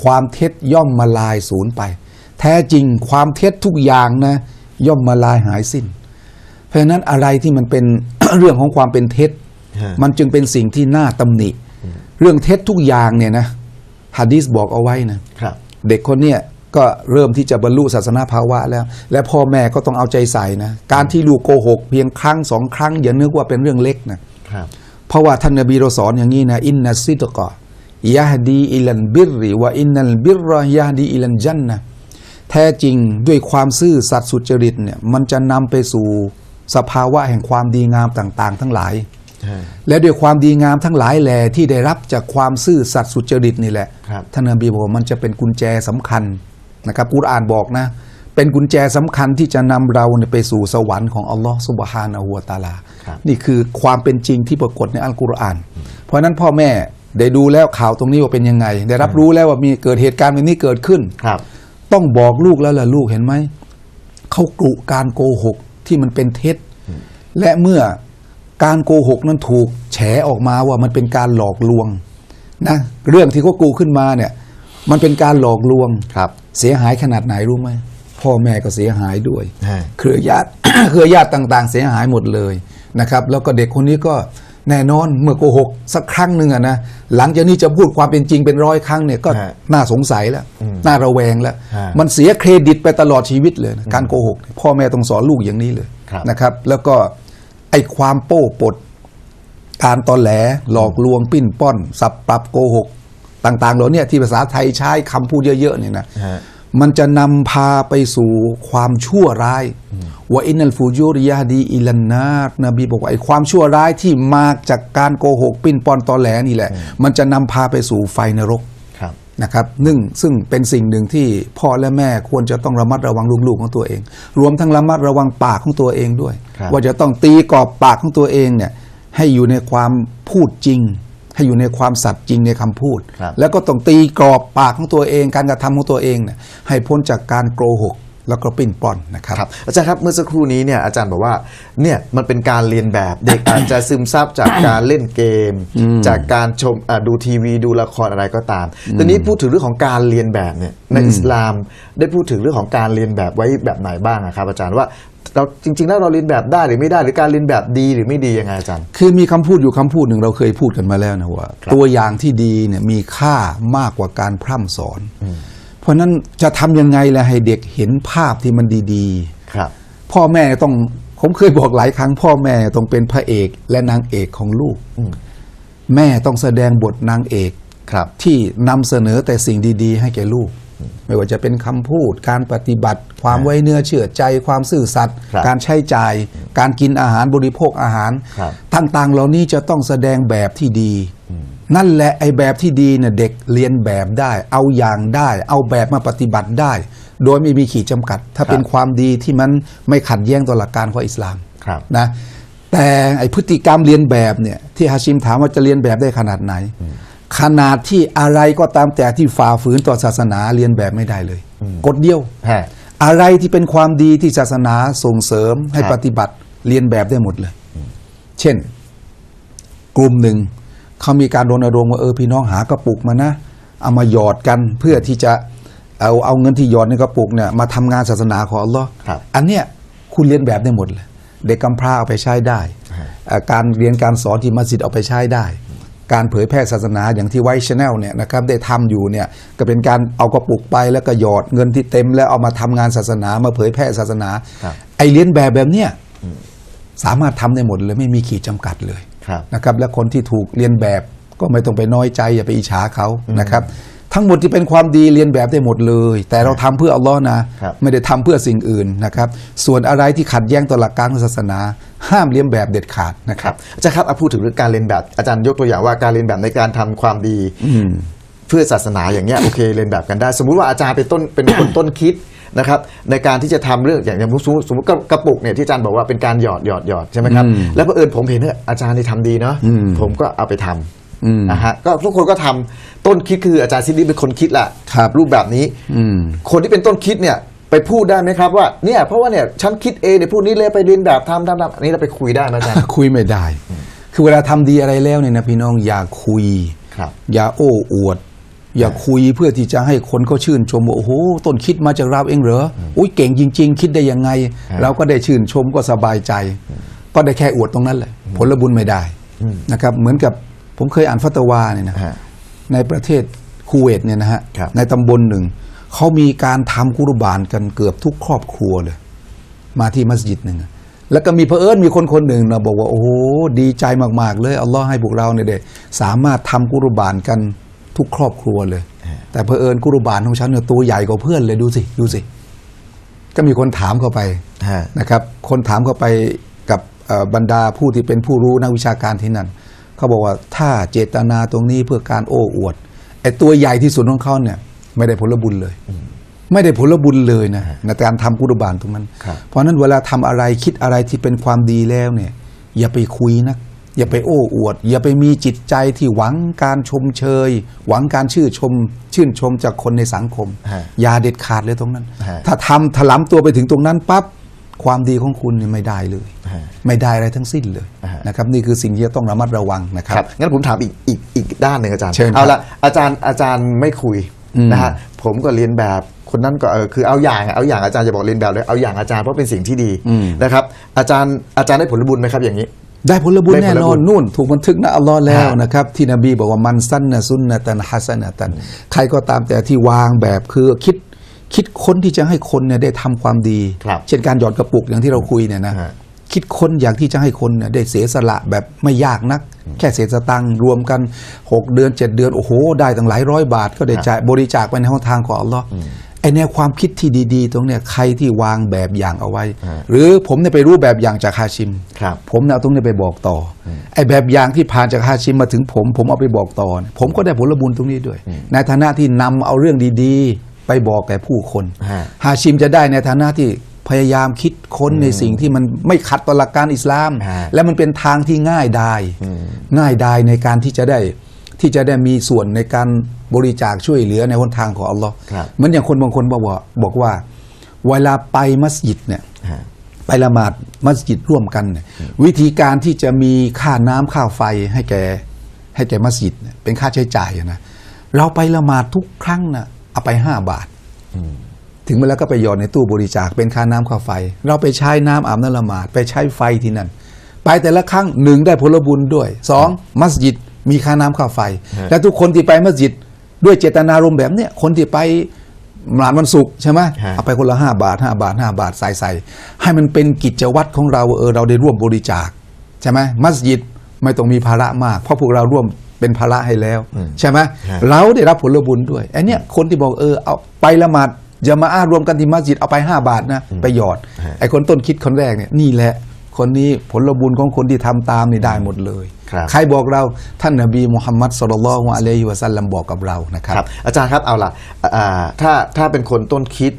S2: ความเท็จย่อมมาลายสูญไปแท้จริงความเท็จทุกอย่างนะย่อมมาลายหายสิ้นเพราะฉะนั้นอะไรที่มันเป็น เรื่องของความเป็นเท็จมันจึงเป็นสิ่งที่น่าตำหนิเรื่องเท็จทุกอย่างเนี่ยนะหะดีษบอกเอาไว้นะครับเด็กคนเนี้ยก็เริ่มที่จะบรรลุศาสนาภาวะแล้วและพ่อแม่ก็ต้องเอาใจใส่นะการที่ลูกโกหกเพียงครั้งสองครั้งอย่านึกว่าเป็นเรื่องเล็กนะครับเพราะว่าท่านนบีเราสอนอย่างนี้นะอินนัสซิดกะยะฮดีอิลันบิรริวะอินนัลบิรรยะฮดีอิลันจันนะแท้จริงด้วยความซื่อสัตย์สุจริตเนี่ยมันจะนำไปสู่สภาวะแห่งความดีงามต่างๆทั้งหลายและด้วยความดีงามทั้งหลายแหล่ที่ได้รับจากความซื่อสัตย์สุจริตนี่แหละท่านนบีบอกว่ามันจะเป็นกุญแจสำคัญนะครับกุรอานบอกนะเป็นกุญแจสำคัญที่จะนำเราไปสู่สวรรค์ของอัลลอฮ์ซุบฮานะฮูวะตะอาลานี่คือความเป็นจริงที่ปรากฏในอัลกุรอานเพราะฉะนั้นพ่อแม่ได้ดูแล้วข่าวตรงนี้ว่าเป็นยังไงได้รับรู้แล้วว่ามีเกิดเหตุการณ์แบบนี้เกิดขึ้นต้องบอกลูกแล้วล่ะลูกเห็นไหมเขากลุการโกหกที่มันเป็นเท็จและเมื่อการโกหกนั้นถูกแฉออกมาว่ามันเป็นการหลอกลวงนะเรื่องที่เขากูขึ้นมาเนี่ยมันเป็นการหลอกลวงเสียหายขนาดไหนรู้ไหมพ่อแม่ก็เสียหายด้วยเครือญาติ เครือญาติต่างๆเสียหายหมดเลยนะครับแล้วก็เด็กคนนี้ก็แน่นอนเมื่อโกหกสักครั้งหนึ่งนะหลังจากนี้จะพูดความเป็นจริงเป็น100 ครั้งเนี่ยก็น่าสงสัยแล้วน่าระแวงแล้วมันเสียเครดิตไปตลอดชีวิตเลยนะการโกหกพ่อแม่ต้องสอนลูกอย่างนี้เลยนะครับแล้วก็ไอ้ความโป้ปดการตอแหลหลอกลวงปิ้นป้อนสับปรับโกหกต่างๆเหล่านี้ที่ภาษาไทยใช้คำพูดเยอะๆเนี่ยนะมันจะนำพาไปสู่ความชั่วร้ายว่าอินนัลฟูจูริยะดีอิลันนาร์นบีบอกว่าไอ้ความชั่วร้ายที่มาจากการโกหกปิ้นป้อนตอแหลนี่แหละมันจะนำพาไปสู่ไฟนรกนะครับซึ่งเป็นสิ่งหนึ่งที่พ่อและแม่ควรจะต้องระมัดระวังลูกๆของตัวเองรวมทั้งระมัดระวังปากของตัวเองด้วยว่าจะต้องตีกรอบปากของตัวเองเนี่ยให้อยู่ในความพูดจริงให้อยู่ในความสัตย์จริงในคำพูดแล้วก็ต้องตีกรอบปากของตัวเองการกระทำของตัวเองเนี่ยให้พ้นจากการโกหกแล้วก็ปิ้นป้อนนะครับ
S1: อาจารย์ครับเมื่อสักครู่นี้เนี่ยอาจารย์บอกว่าเนี่ยมันเป็นการเรียนแบบเด็ก อาจจะซึมซับจากการเล่นเกมจากการชมดูทีวีดูละครอะไรก็ตามตอนนี้พูดถึงเรื่องของการเรียนแบบเนี่ยในอิสลามได้พูดถึงเรื่องของการเรียนแบบไว้แบบไหนบ้างครับอาจารย์ว่าเราจริงๆแล้วเราเรียนแบบได้หรือไม่ได้หรือการเรียนแบบดีหรือไม่ดียังไงอาจารย์
S2: คือมีคำพูดอยู่คำพูดหนึ่งเราเคยพูดกันมาแล้วนะว่าตัวอย่างที่ดีเนี่ยมีค่ามากกว่าการพร่ำสอนเพราะนั้นจะทำยังไงล่ะให้เด็กเห็นภาพที่มันดีๆครับพ่อแม่ต้องผมเคยบอกหลายครั้งพ่อแม่ต้องเป็นพระเอกและนางเอกของลูกแม่ต้องแสดงบทนางเอกครับที่นำเสนอแต่สิ่งดีๆให้แก่ลูกไม่ว่าจะเป็นคำพูดการปฏิบัติความไว้เนื้อเชื่อใจความซื่อสัตย์การใช้จ่ายการกินอาหารบริโภคอาหารต่างๆเหล่านี้จะต้องแสดงแบบที่ดี นั่นแหละไอ้แบบที่ดีเนี่ยเด็กเรียนแบบได้เอาอย่างได้เอาแบบมาปฏิบัติได้ โดยไม่มีขีดจำกัด ถ้าเป็นความดีที่มันไม่ขัดแย้งต่อหลักการของอิสลามนะแต่ไอ้พฤติกรรมเรียนแบบเนี่ยที่ฮาชิมถามว่าจะเรียนแบบได้ขนาดไหนขนาดที่อะไรก็ตามแต่ที่ฝ่าฝืนต่อศาสนาเรียนแบบไม่ได้เลยกฎเดียวอะไรที่เป็นความดีที่ศาสนาส่งเสริมให้ปฏิบัติเรียนแบบได้หมดเลยเช่นกลุ่มหนึ่งเขามีการรณรงค์ว่าพี่น้องหากระปุกมานะเอามาหยอดกันเพื่อที่จะเอาเงินที่หยอดในกระปุกเนี่ยมาทำงานศาสนาของอัลลอฮ์อันเนี้ยคุณเรียนแบบได้หมดเลยเด็กกำพร้าเอาไปใช้ได้การเรียนการสอนที่มัสยิดเอาไปใช้ได้การเผยแพร่ศาสนาอย่างที่ไวท์ชาแนลเนี่ยนะครับได้ทำอยู่เนี่ยก็เป็นการเอากระปุกไปแล้วก็หยอดเงินที่เต็มแล้วเอามาทำงานศาสนามาเผยแพร่ศาสนาไอเรียนแบบเนี้ยสามารถทำได้หมดเลยไม่มีขีดจำกัดเลยนะครับและคนที่ถูกเรียนแบบก็ไม่ต้องไปน้อยใจอย่าไปอิจฉาเขานะครับทั้งหมดที่เป็นความดีเรียนแบบได้หมดเลยแต่เราทำเพื่ออัลลอฮ์นะไม่ได้ทำเพื่อสิ่งอื่นนะครับส่วนอะไรที่ขัดแย้งต่อหลักการของศาสนาห้ามเลียนแบบเด็ดขาดนะครับ
S1: อาจารย์ครับพูดถึงเรื่องการเรียนแบบอาจารย์ยกตัวอย่างว่าการเรียนแบบในการทำความดีเพื่อศาสนาอย่างเงี้ยโอเคเรียนแบบกันได้สมมุติว่าอาจารย์เป็นคนต้นคิดนะครับในการที่จะทำเรื่องอย่างสมมติกระปุกเนี่ยที่อาจารย์บอกว่าเป็นการหยอดใช่ไหมครับแล้วเผอิญผมเห็นเนี่ยอาจารย์นี่ทำดีเนาะผมก็เอาไปทำนะฮะก็ทุกคนก็ทำต้นคิดคืออาจารย์ซิดดีเป็นคนคิดแหละรูปแบบนี้คนที่เป็นต้นคิดเนี่ยไปพูดได้ไหมครับว่าเนี่ยเพราะว่าเนี่ยฉันคิดเองเนี่ยพูดนี้เลยไปเรียนแบบทำอันนี้เราไปคุยได้ไหมอาจารย์
S2: คุยไม่ได้คือเวลาทำดีอะไรแล้วเนี่ยนะพี่น้องอย่าคุยอย่าโอ้อวดอย่าคุยเพื่อที่จะให้คนเขาชื่นชมว่าโอ้โหต้นคิดมาจากเราเองเหรออุ้ยเก่งจริงๆคิดได้ยังไงเราก็ได้ชื่นชมก็สบายใจก็ได้แค่อวดตรงนั้นแหละผลบุญไม่ได้นะครับเหมือนกับผมเคยอ่านฟัตวาเนี่ยนะในประเทศคูเวตเนี่ยนะฮะในตำบลหนึ่งเขามีการทำกุรบานกันเกือบทุกครอบครัวเลยมาที่มัสยิดหนึ่งแล้วก็มีเผอิญมีคนหนึ่งนะบอกว่าโอ้โหดีใจมากๆเลยอัลลอฮ์ให้พวกเราเนี่ยได้สามารถทำกุรบานกันทุกครอบครัวเลยแต่เผอิญกุรบานของฉันเนี่ยตัวใหญ่กว่าเพื่อนเลยดูสิก็มีคนถามเข้าไปนะครับคนถามเข้าไปกับบรรดาผู้ที่เป็นผู้รู้นักวิชาการที่นั่นเขาบอกว่าถ้าเจตนาตรงนี้เพื่อการโอ้อวดไอ้ตัวใหญ่ที่สุดของเขาเนี่ยไม่ได้ผลบุญเลยไม่ได้ผลบุญเลยนะในการทำกุรบานตรงนั้นเพราะนั้นเวลาทำอะไรคิดอะไรที่เป็นความดีแล้วเนี่ยอย่าไปคุยนะอย่าไปโอ้อวดอย่าไปมีจิตใจที่หวังการชมเชยหวังการชื่นชมจากคนในสังคมอย่าเด็ดขาดเลยตรงนั้นถ้าทำถลำตัวไปถึงตรงนั้นปั๊บความดีของคุณไม่ได้เลยไม่ได้อะไรทั้งสิ้นเลยนะครับนี่คือสิ่งที่ต้องระมัดระวังนะครับ
S1: งั้นผมถามอีกด้านหนึ่งอาจารย์เอาละอาจารย์ไม่คุยนะฮะผมก็เรียนแบบคนนั้นก็คือเอาอย่างอาจารย์จะบอกเรียนแบบเลยเอาอย่างอาจารย์เพราะเป็นสิ่งที่ดีนะครับอาจารย์ได้ผลบุญไหมครับอย่างนี้
S2: ได้ผลบุญแน่นอนนู่นถูกบันทึกนะอัลลอฮ์แล้วนะครับที่นบีบอกว่ามันสั้นนะซุนนะตันฮัสนะตันใครก็ตามแต่ที่วางแบบคือคิดค้นที่จะให้คนเนี่ยได้ทำความดีเช่นการหยอดกระปุกอย่างที่เราคุยเนี่ยนะคิดค้นอยากที่จะให้คนเนี่ยได้เสียสละแบบไม่ยากนักแค่เศษสตังค์รวมกัน6 เดือน 7 เดือนโอ้โหได้ตั้งหลายร้อยบาทก็ได้จ่ายบริจาคไปในห้องทางของอัลลอฮ์ไอแนวความคิดที่ดีๆตรงเนี้ยใครที่วางแบบอย่างเอาไว้หรือผมเนี่ยไปรู้แบบอย่างจากฮาชิมผมเนี่ยเอาตรงนี้ไปบอกต่อไอแบบอย่างที่ผ่านจากฮาชิมมาถึงผมเอาไปบอกต่อผมก็ได้ผลบุญตรงนี้ด้วยในฐานะที่นำเอาเรื่องดีๆไปบอกแก่ผู้คนฮาชิมจะได้ในฐานะที่พยายามคิดค้นในสิ่งที่มันไม่ขัดต่อหลักการอิสลามและมันเป็นทางที่ง่ายดายในการที่จะได้มีส่วนในการบริจาคช่วยเหลือในหนทางของอัลลอฮ์เหมือนอย่างคนบางคนบอกว่าเวลาไปมัสยิดเนี่ยไปละหมาดมัสยิดร่วมกันเนี่ยวิธีการที่จะมีค่าน้ำค่าไฟให้แก่มัสยิดเป็นค่าใช้จ่ายนะเราไปละหมาดทุกครั้งนะเอาไป5 บาทถึงเวลาก็ไปหยอดในตู้บริจาคเป็นค่าน้ำค่าไฟเราไปใช้น้ำอาบน้ำละหมาดไปใช้ไฟที่นั่นไปแต่ละครั้ง1ได้ผลบุญด้วย2มัสยิดมีค่าน้ำค่าไฟและทุกคนที่ไปมัสยิดด้วยเจตนารมณ์แบบเนี้ยคนที่ไปหมาดวันศุกร์ใช่ไหมเอาไปคนละ5 บาทใส่ให้มันเป็นกิจวัตรของเราเราได้ร่วมบริจาคใช่ไหมมัสยิดไม่ต้องมีภาระมากเพราะพวกเราร่วมเป็นภาระให้แล้วใช่ไหมเราได้รับผลบุญด้วยไอ้เนี้ยคนที่บอกเอาไปละหมาดจะมารวมกันที่มัสยิดเอาไป5 บาทนะไปหยอดไอ้คนต้นคิดคนแรกเนี่ยนี่แหละคนนี้ผลบุญของคนที่ทำตามนี่ได้หมดเลย
S1: ครับ
S2: ใครบอกเราท่านนบีมุฮัมมัดศ็อลลัลลอฮุอะลัยฮิวะซัลลัมบอกกับเรานะครับ
S1: ครับอาจารย์ครับเอาล่ะถ้าเป็นคนต้นคิด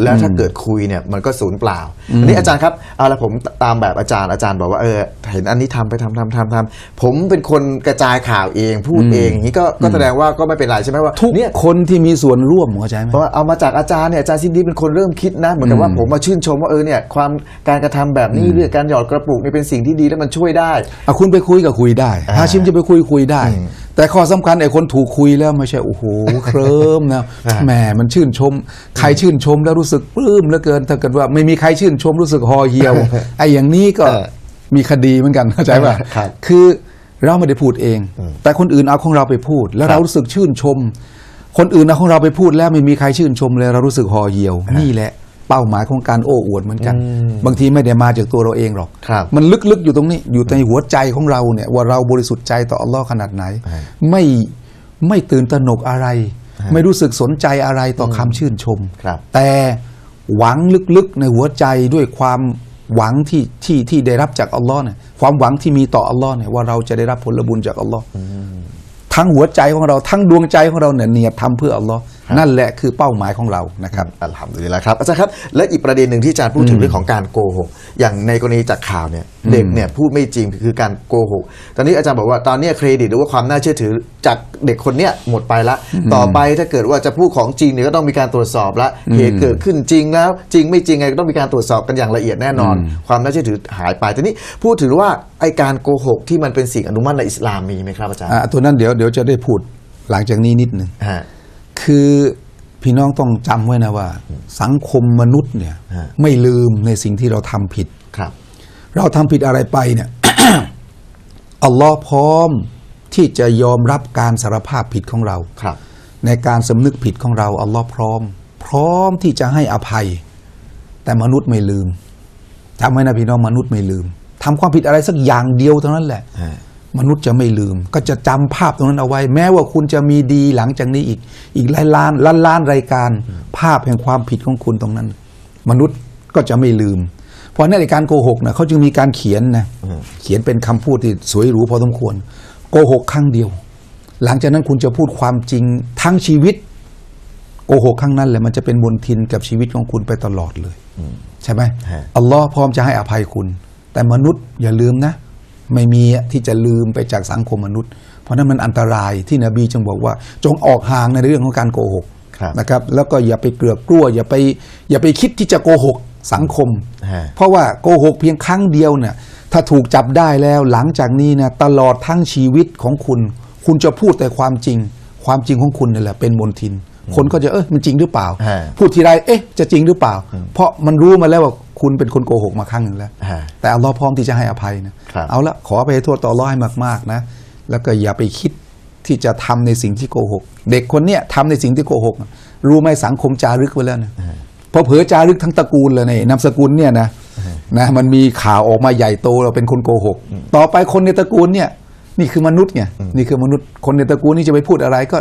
S1: แล้วถ้าเกิดคุยเนี่ยมันก็สูญเปล่าอันนี้อาจารย์ครับเอาละผมตามแบบอาจารย์บอกว่าเห็นอันนี้ทำไปทำผมเป็นคนกระจายข่าวเองพูดเองอย่างนี้ก็แสดงว่าก็ไม่เป็นไรใช่ไหมว่า
S2: ทุก
S1: เนี่ย
S2: คนที่มีส่วนร่วมเข้าใจไหม
S1: เพราะว่าเอามาจากอาจารย์เนี่ยอาจารย์ซินดีเป็นคนเริ่มคิดนะเหมือนกับว่าผมมาชื่นชมว่าเนี่ยความการกระทำแบบนี้เรื่องการหยอดกระปุกนี่เป็นสิ่งที่ดีแล้วมันช่วยได้
S2: คุณไปคุยก็คุยได้ฮาชิมจะไปคุยได้ แต่ข้อสำคัญไอ้คนถูกคุยแล้วไม่ใช่โอ้โหเคลิ้มนะแหมมันชื่นชม ใครชื่นชมแล้วรู้สึกปลื้มเหลือเกินถ้าเกิดว่าไม่มีใครชื่นชมรู้สึกห่อเหี่ยว ไอ้อย่างนี้ก็มีคดีเหมือนกันเข้าใจป่ะ
S1: ครับ
S2: คือเราไม่ได้พูดเอง แต่คนอื่นเอาของเราไปพูด แล้วเรารู้สึกชื่นชม คนอื่นเอาของเราไปพูดแล้วไม่มีใครชื่นชมเลยเรารู้สึกห่อเหี่ยวนี่แหละเป้าหมายของการโอ้อวดเหมือนกัน บางทีไม่ได้มาจากตัวเราเองหรอก
S1: ครับ
S2: มันลึกๆอยู่ตรงนี้อยู่ในหัวใจของเราเนี่ยว่าเราบริสุทธิ์ใจต่ออัลลอฮ์ขนาดไหน ไม่ตื่นตระหนกอะไร ไม่รู้สึกสนใจอะไรต่อคำชื่นชม
S1: ครับ
S2: แต่หวังลึกๆในหัวใจด้วยความหวังที่ได้รับจากอัลลอฮ์เนี่ยความหวังที่มีต่ออัลลอฮ์เนี่ยว่าเราจะได้รับผลบุญจากอัลลอฮ์ทั้งหัวใจของเราทั้งดวงใจของเราเนี่ยเนียดทำเพื่ออัลลอฮ์นั่นแหละคือเป้าหมายของเรานะครับ
S1: อัลฮัมดุลิลละห์ครับอาจารย์ครับและอีกประเด็นหนึ่งที่อาจารย์พูดถึงเรื่องของการโกหกอย่างในกรณีจากข่าวเนี่ยเด็กเนี่ยพูดไม่จริงคือการโกหกตอนนี้อาจารย์บอกว่าตอนนี้เครดิตหรือว่าความน่าเชื่อถือจากเด็กคนเนี้ยหมดไปละต่อไปถ้าเกิดว่าจะพูดของจริงเนี่ยก็ต้องมีการตรวจสอบละเหตุเกิดขึ้นจริงแล้วจริงไม่จริงไงก็ต้องมีการตรวจสอบกันอย่างละเอียดแน่นอน ความน่าเชื่อถือหายไปทีนี้พูดถึงว่าไอการโกหกที่มันเป็นสิ่งอนุมัติในอิสลามมีไหมครับอาจารย์
S2: ตัวนั้นเดี๋ยวจะได้พูดหลังจากนี้นิดหนึ่ง
S1: ฮะ
S2: คือพี่น้องต้องจำไว้นะว่า สังคมมนุษย์เนี่ย
S1: ฮะ
S2: ไม่ลืมในสิ่งที่เราทำผิด
S1: ครับ
S2: เราทำผิดอะไรไปเนี่ย อัลลอฮ์พร้อมที่จะยอมรับการสารภาพผิดของเรา
S1: ครับ
S2: ในการสำนึกผิดของเราอัลลอฮ์พร้อมที่จะให้อภัย แต่มนุษย์ไม่ลืมจำไว้นะพี่น้องมนุษย์ไม่ลืมทำความผิดอะไรสักอย่างเดียวเท่านั้นแหละ
S1: ฮะ
S2: มนุษย์จะไม่ลืมก็จะจำภาพตรงนั้นเอาไว้ แม้ว่าคุณจะมีดีหลังจากนี้อีกล้านรายการภาพแห่งความผิดของคุณตรงนั้น มนุษย์ก็จะไม่ลืม เพราะในการโกหกนะเขาจึงมีการเขียนนะเขียนเป็นคำพูดที่สวยหรูพอสมควรโกหกครั้งเดียว หลังจากนั้นคุณจะพูดความจริงทั้งชีวิตโกหกครั้งนั้นแหละมันจะเป็นมลทินกับชีวิตของคุณไปตลอดเลยใช่ไหม
S1: ฮะ
S2: อัลลอฮ์พร้อมจะให้อภัยคุณ แต่มนุษย์อย่าลืมนะ ไม่มีที่จะลืมไปจากสังคมมนุษย์ เพราะนั้นมันอันตรายที่นบีจึงบอกว่า จงออกห่างในเรื่องของการโกหก
S1: ครับ
S2: นะครับ แล้วก็อย่าไปเกลือกกลัวอย่าไปคิดที่จะโกหกสังคม
S1: ฮะ
S2: เพราะว่าโกหกเพียงครั้งเดียวเนี่ยถ้าถูกจับได้แล้วหลังจากนี้นะตลอดทั้งชีวิตของคุณ คุณจะพูดแต่ความจริงของคุณนี่แหละเป็นมลทิน คนก็จะมันจริงหรือเปล่า
S1: ฮะ
S2: พูดทีไรจะจริงหรือเปล่า เพราะมันรู้มาแล้วว่าคุณเป็นคนโกหกมาครั้งหนึ่งแล้ว
S1: ฮะ
S2: แต่อัลลอฮ์พร้อมที่จะให้อภัยนะครับ เอาละขออภัยโทษต่ออัลลอฮ์ให้มากๆนะแล้วก็อย่าไปคิดที่จะทำในสิ่งที่โกหก เด็กคนเนี้ยทำในสิ่งที่โกหกนะรู้ไหมสังคมจารึกไว้แล้วนะพอเผลอจารึกทั้งตระกูลเลยในนามสกุลเนี่ยนะมันมีข่าวออกมาใหญ่โตเราเป็นคนโกหก ต่อไปคนในตระกูลเนี่ยนี่คือมนุษย์ไงนี่คือมนุษย์คนในตระกูลนี่จะไปพูดอะไรก็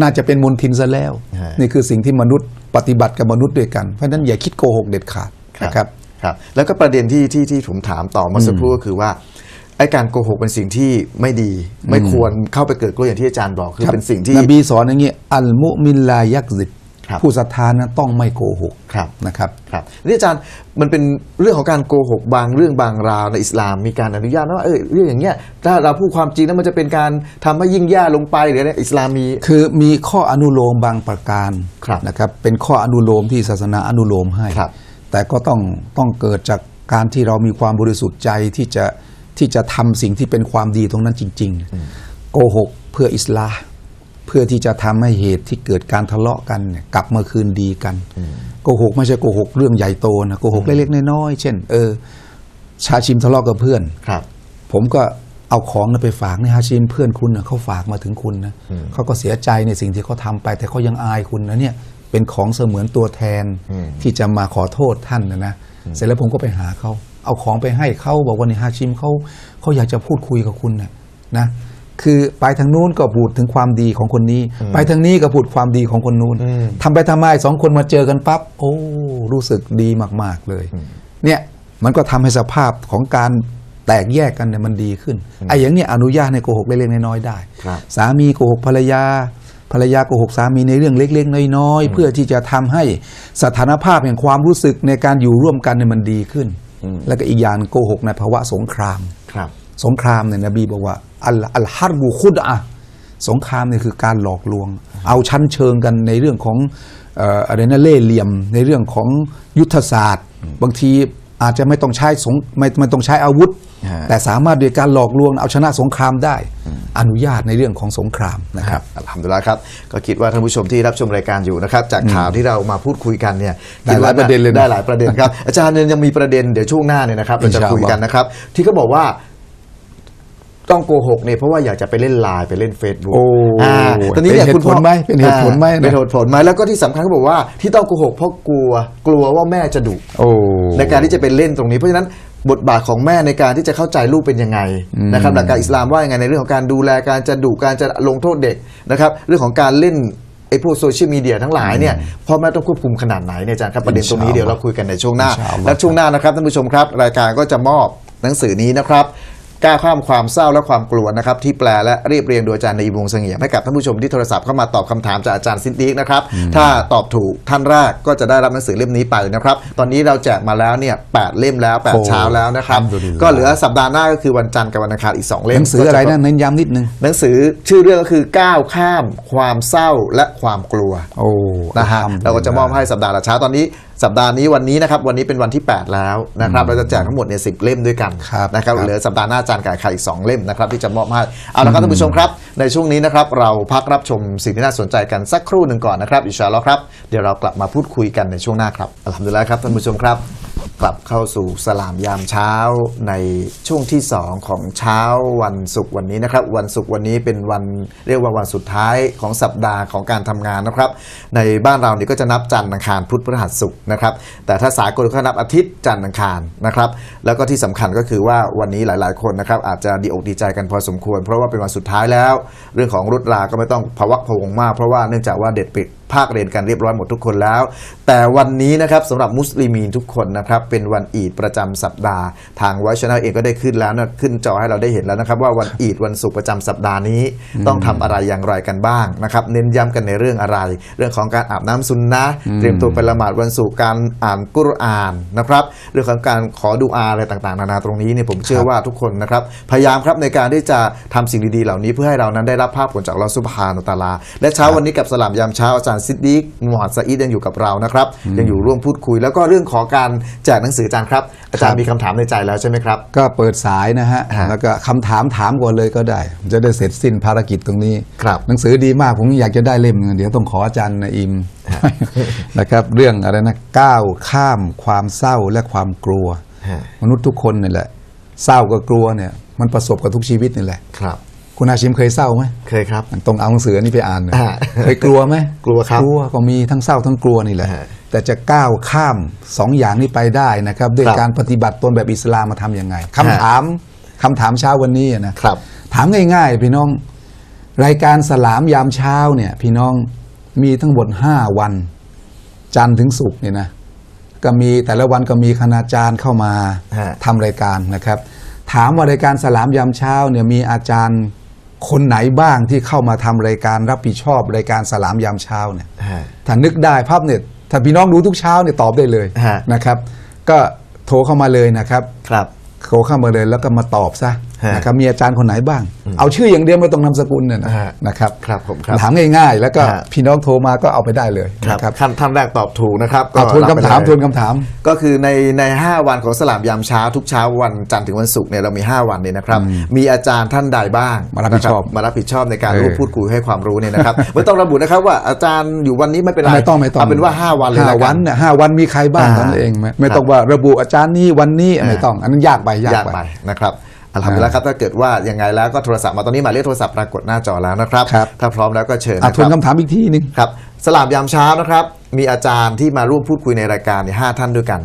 S2: น่าจะเป็นมลทินซะแล้ว นี่คือสิ่งที่มนุษย์ปฏิบัติกับมนุษย์ด้วยกันเพราะฉะนั้นอย่าคิดโกหกเด็ดขาดนะครับ
S1: ครับแล้วก็ประเด็นที่ผมถามต่อเมาสักครู่ก็คือว่าไอ้การโกหกเป็นสิ่งที่ไม่ดี ไม่ควรเข้าไปเกิดกลัวอย่างที่อาจารย์บอกคือเป็นสิ่งที่
S2: นบีสอนอย่างนี้อัลมุมินลายักซิบ
S1: ครับ
S2: ผู้ศรัทธานะต้องไม่โกหก
S1: ครับ
S2: นะครับ
S1: ครับนี่อาจารย์มันเป็นเรื่องของการโกหกบางเรื่องบางราวในอิสลามมีการอนุญาตว่าเรื่องอย่างเงี้ยถ้าเราพูดความจริงแล้วมันจะเป็นการทำให้ยิ่งแย่ลงไปหรืออะไรอิสลามมี
S2: คือมีข้ออนุโลมบางประการ
S1: ครับ
S2: นะครับเป็นข้ออนุโลมที่ศาสนาอนุโลมให้
S1: ครับ
S2: แต่ก็ต้องเกิดจากการที่เรามีความบริสุทธิ์ใจที่จะทำสิ่งที่เป็นความดีตรงนั้นจริงๆโกหกเพื่ออิสลาห์เพื่อที่จะทำให้เหตุที่เกิดการทะเลาะกันเนี่ยกลับมาคืนดีกันโกหกไม่ใช่โกหกเรื่องใหญ่โตนะโกหกเล็กๆน้อยๆเช่นชาชิมทะเลาะกับเพื่อน
S1: ครับ
S2: ผมก็เอาของนั้นไปฝากในฮาชิมเพื่อนคุณนะเขาฝากมาถึงคุณนะเขาก็เสียใจในสิ่งที่เขาทำไปแต่เขายังอายคุณนะเนี่ยเป็นของเสมือนตัวแทนที่จะมาขอโทษท่านนะเสร็จแล้วผมก็ไปหาเขาเอาของไปให้เขาบอกว่าในฮาชิมเขาอยากจะพูดคุยกับคุณนะคือไปทางนู้นก็พูดถึงความดีของคนนี้ ไปทางนี้ก็พูดความดีของคนนู้นทำไปทำมาสองคนมาเจอกันปั๊บโอ้รู้สึกดีมากๆเลยเนี่ยมันก็ทำให้สภาพของการ แตกแยกกันเนี่ยมันดีขึ้นไอ้อย่างเนี้ยอนุญาตให้โกหกเล็กๆน้อยๆได้
S1: ครับ
S2: สามีโกหกภรรยาโกหกสามีในเรื่องเล็กๆน้อยๆเพื่อที่จะทำให้สถานภาพแห่งความรู้สึกในการอยู่ร่วมกันเนี่ยมันดีขึ้น แล้วก็อีกอย่างโกหกในภาวะสงคราม
S1: ครับ
S2: สงครามเนี่ยนบีบอกว่าอัลฮัรบุคุดอะสงครามเนี่ยคือการหลอกลวง เอาชั้นเชิงกันในเรื่องของอะไรนะเล่ห์เหลี่ยมในเรื่องของยุทธศาสตร์ บางทีอาจจะไม่ต้องใช้ไม่ต้องใช้อาวุธ แต่สามารถโดยการหลอกลวงเอาชนะสงครามได้ อนุญาตในเรื่องของสงครามนะครับ
S1: อัลฮัมดุลิลละห์ครับก็คิดว่าท่านผู้ชมที่รับชมรายการอยู่นะครับจากข่าวที่เรามาพูดคุยกันเนี่ย
S2: ได้หลายประเด็นเลยนะ
S1: ได้หลายประเด็นครับ อาจารย์ยังมีประเด็นเดี๋ยวช่วงหน้าเนี่ยนะครับเราจะคุยกันนะครับที่เขาบอกว่าต้องโกหกเนี่ยเพราะว่าอยากจะไปเล่นไลน์ไปเล่น Facebook
S2: โอ้
S1: ตอนนี้เนี่ย
S2: เป็นเหตุผลไหมเป็นเหตุผลไหม
S1: เป็นเหตุผลไหมแล้วก็ที่สำคัญเขาบอกว่าที่ต้องโกหกเพราะกลัวว่าแม่จะดุ
S2: โอ้
S1: ในการที่จะไปเล่นตรงนี้เพราะฉะนั้นบทบาทของแม่ในการที่จะเข้าใจลูกเป็นยังไงนะครับหลักการอิสลามว่ายังไงในเรื่องของการดูแลการจะดุการจะลงโทษเด็กนะครับเรื่องของการเล่นไอ้พวกโซเชียลมีเดียทั้งหลายเนี่ยพ่อแม่ต้องควบคุมขนาดไหนเนี่ยอาจารย์ครับประเด็นตรงนี้เดี๋ยวเราคุยกันในช่วงหน้า
S2: อินชาอัลลอฮ์
S1: และช่วงหน้านะครับท่านผู้ชมครับรายการก็จะมอบหนังสือนี้นะครับก้าวข้ามความเศร้าและความกลัวนะครับที่แปลและเรียบเรียงโดยอาจารย์ในอิมวงศ์เสงี่ยมให้กับท่านผู้ชมที่โทรศัพท์เข้ามาตอบคำถามจากอาจารย์ซิดดีกนะครับถ้าตอบถูกท่านแรกก็จะได้รับหนังสือเล่มนี้ไปนะครับตอนนี้เราแจกมาแล้วเนี่ย8เล่มแล้ว8เช้าแล้วนะครับ
S2: อัลฮัมดุลิลลาห์
S1: ก็เหลือสัปดาห์หน้าก็คือวันจันทร์กับวันอังคารอีก2เล่
S2: ห
S1: ม
S2: นังสืออะไรนะเน้นย้ำนิดนึง
S1: หนังสือชื่อเรื่องก็คือก้าวข้ามความเศร้าและความกลัว
S2: โอ้
S1: นะฮะ
S2: อัลฮัมดุลิลลาห์
S1: เราก็จะมอบให้สัปดาห์ละเช้าตอนนี้สัปดาห์นี้วันนี้นะครับวันนี้เป็นวันที่ 8 แล้วนะครับเราจะแจกทั้งหมดเนี่ย10 เล่มด้วยกัน
S2: ครับ
S1: นะครับ
S2: ครับ
S1: เหลือสัปดาห์หน้าอาจารย์กายขายอีก2 เล่มนะครับที่จะมอบให้เอาละครับท่านผู้ชมครับในช่วงนี้นะครับเราพักรับชมสิ่งที่น่าสนใจกันสักครู่หนึ่งก่อนนะครับอินชาอัลลอฮ์ครับเดี๋ยวเรากลับมาพูดคุยกันในช่วงหน้าครับอัลฮัมดุลิลละห์ครับท่านผู้ชมครับกลับเข้าสู่สลามยามเช้าในช่วงที่2ของเช้าวันศุกร์วันนี้นะครับวันศุกร์วันนี้เป็นวันเรียกว่าวันสุดท้ายของสัปดาห์ของการทำงานนะครับในบ้านเรานี่ก็จะนับจันทร์อังคารพุธพฤหัสศุกร์นะครับแต่ถ้าสากลก็นับอาทิตย์จันทร์อังคารนะครับแล้วก็ที่สำคัญก็คือว่าวันนี้หลายๆคนนะครับอาจจะดีอกดีใจกันพอสมควรเพราะว่าเป็นวันสุดท้ายแล้ว เรื่องของรุดราก็ไม่ต้องพะวักพะวงมากเพราะว่าเนื่องจากว่าเด็ดปิดภาคเรียนกันเรียบร้อยหมดทุกคนแล้วแต่วันนี้นะครับสำหรับมุสลิมีนทุกคนนะครับเป็นวันอีดประจำสัปดาห์ทางไวท์ชาแนลเองก็ได้ขึ้นแล้วนะขึ้นจอให้เราได้เห็นแล้วนะครับว่าวันอีดวันศุกร์ประจำสัปดาห์นี้ต้องทำอะไรอย่างไรกันบ้างนะครับเน้นย้ำกันในเรื่องอะไร เรื่องของการอาบน้ำซุนนะห์เตรียมตัวไปละหมาดวันศุกร์การอ่านกุรอานนะครับเรื่องของการขอดุอาอะไรต่างๆนานาตรงนี้เนี่ยผมเชื่อว่าทุกคนนะครับพยายามครับในการที่จะทำสิ่งดีๆเหล่านี้เพื่อให้เรานั้นได้รับภาพผลจากอัลเลาะห์ซุบฮานะฮูวะตะอาลาและเช้าวันนี้กับสลามยามเช้าอาจารย์ซิดดีกมุฮัมมัดซะอีดยังอยู่กับเรานะครับยังอยู่ร่วมพูดคุยแล้วก็เรื่องของการแจกหนังสืออาจารย์ครับอาจารย์มีคำถามในใจแล้วใช่ไหมครับ
S2: ก็เปิดสายนะฮะ
S1: ฮะ
S2: แล้วก็คำถามถามก่อนเลยก็ได้ จะได้เสร็จสิ้นภารกิจตรงนี้
S1: ครับ
S2: หนังสือดีมากผมอยากจะได้เล่มนึงเดี๋ยวต้องขออาจารย์นะอิม นะครับเรื่องอะไรนะก้าวข้ามความเศร้าและความกลัว
S1: ฮะ
S2: มนุษย์ทุกคนนี่แหละ เศร้ากับกลัวเนี่ยมันประสบกับทุกชีวิตนี่แหละ
S1: ครับ
S2: คุณอาชิมเคยเศร้าไหม
S1: เคยครับ
S2: ต้องเอาหนังสือนี่ไปอ่านนะ
S1: อ่า
S2: เคยกลัวไหม
S1: กลัวครับ
S2: กลัวก็มีทั้งเศร้าทั้งกลัวนี่แหละ
S1: ฮะ
S2: แต่จะก้าวข้ามสองอย่างนี้ไปได้นะครับด้วย
S1: ครับ
S2: การปฏิบัติตนแบบอิสลามมาทำยังไงคำถามเช้าวันนี้นะครับ ถามง่ายๆ พี่น้องรายการสลามยามเช้าเนี่ยพี่น้องมีทั้งหมด5 วัน จันทร์ถึงศุกร์เนี่ยนะก็มีแต่ละวันก็มีคณาจารย์เข้ามา
S1: ฮะ
S2: ทำรายการนะครับ ถามว่ารายการสลามยามเช้าเนี่ยมีอาจารย์คนไหนบ้างที่เข้ามาทำรายการรับผิดชอบรายการสลามยามเช้าเนี่ย
S1: ฮะ
S2: ถ้านึกได้ภาพเนี่ยถ้าพี่น้องดูทุกเช้าเนี่ยตอบได้เลย
S1: ฮะ
S2: นะครับ ก็โทรเข้ามาเลยนะครับ
S1: ครับ
S2: โทรเข้ามาเลยแล้วก็มาตอบซะ
S1: ฮะ
S2: นะครับมีอาจารย์คนไหนบ้าง เอาชื่ออย่างเดียวไม่ต้องนามสกุลเนี่ยนะ
S1: ฮะ
S2: นะครับ
S1: ครับผมครับ
S2: ถามง่ายๆ แล้วก็
S1: ฮะ
S2: พี่น้องโทรมาก็เอาไปได้เลยนะครับ
S1: ท่านแรกตอบถูกนะครับ
S2: เอาทวน
S1: รับไป
S2: คำถาม
S1: เลย
S2: ทวนคำถาม
S1: ก็คือใน5 วันของสลามยามเช้าทุกเช้าวันจันทร์ถึงวันศุกร์เนี่ยเรามี5 วันเนี่ยนะครับมีอาจารย์ท่านใดบ้าง
S2: มารับผิดชอบ
S1: นะคมารับผิดชอบในการ
S2: เออ
S1: ร่วมพูดคุยให้ความรู้เนี่ยนะครับ ไม่ต้องระบุนะครับว่าอาจารย์อยู่วันนี้ไม่เป็นไร
S2: ไม่ต้อง
S1: เอาเป็นว่า5 วันเลย
S2: ห้า
S1: ละกั
S2: วันเนี่ยห้าวันมีใครบ้าง
S1: อ่า
S2: นั่นเองไม่
S1: ครับ
S2: ต้องว่าระบุอาจารย์นี้วันนี้ไม่ต้อง อันนั้นยากไป
S1: ยากไปนะครับอัลฮัมดุลิลละห์ครับถ้าเกิดว่ายังไงแล้วก็โทรศัพท์มาตอนนี้หมายเลขโทรศัพท์ปรากฏหน้าจอแล้วนะครับ
S2: ครับ
S1: ถ้าพร้อมแล้วก็เชิญ
S2: อ่ะ
S1: นะ
S2: ท
S1: ค
S2: วน
S1: รับ
S2: คำถามอีกทีนึง
S1: ครับสลามยามเช้านะครับมีอาจารย์ที่มาร่วมพูดคุยในรายการเนี่ย5 ท่านด้วยกัน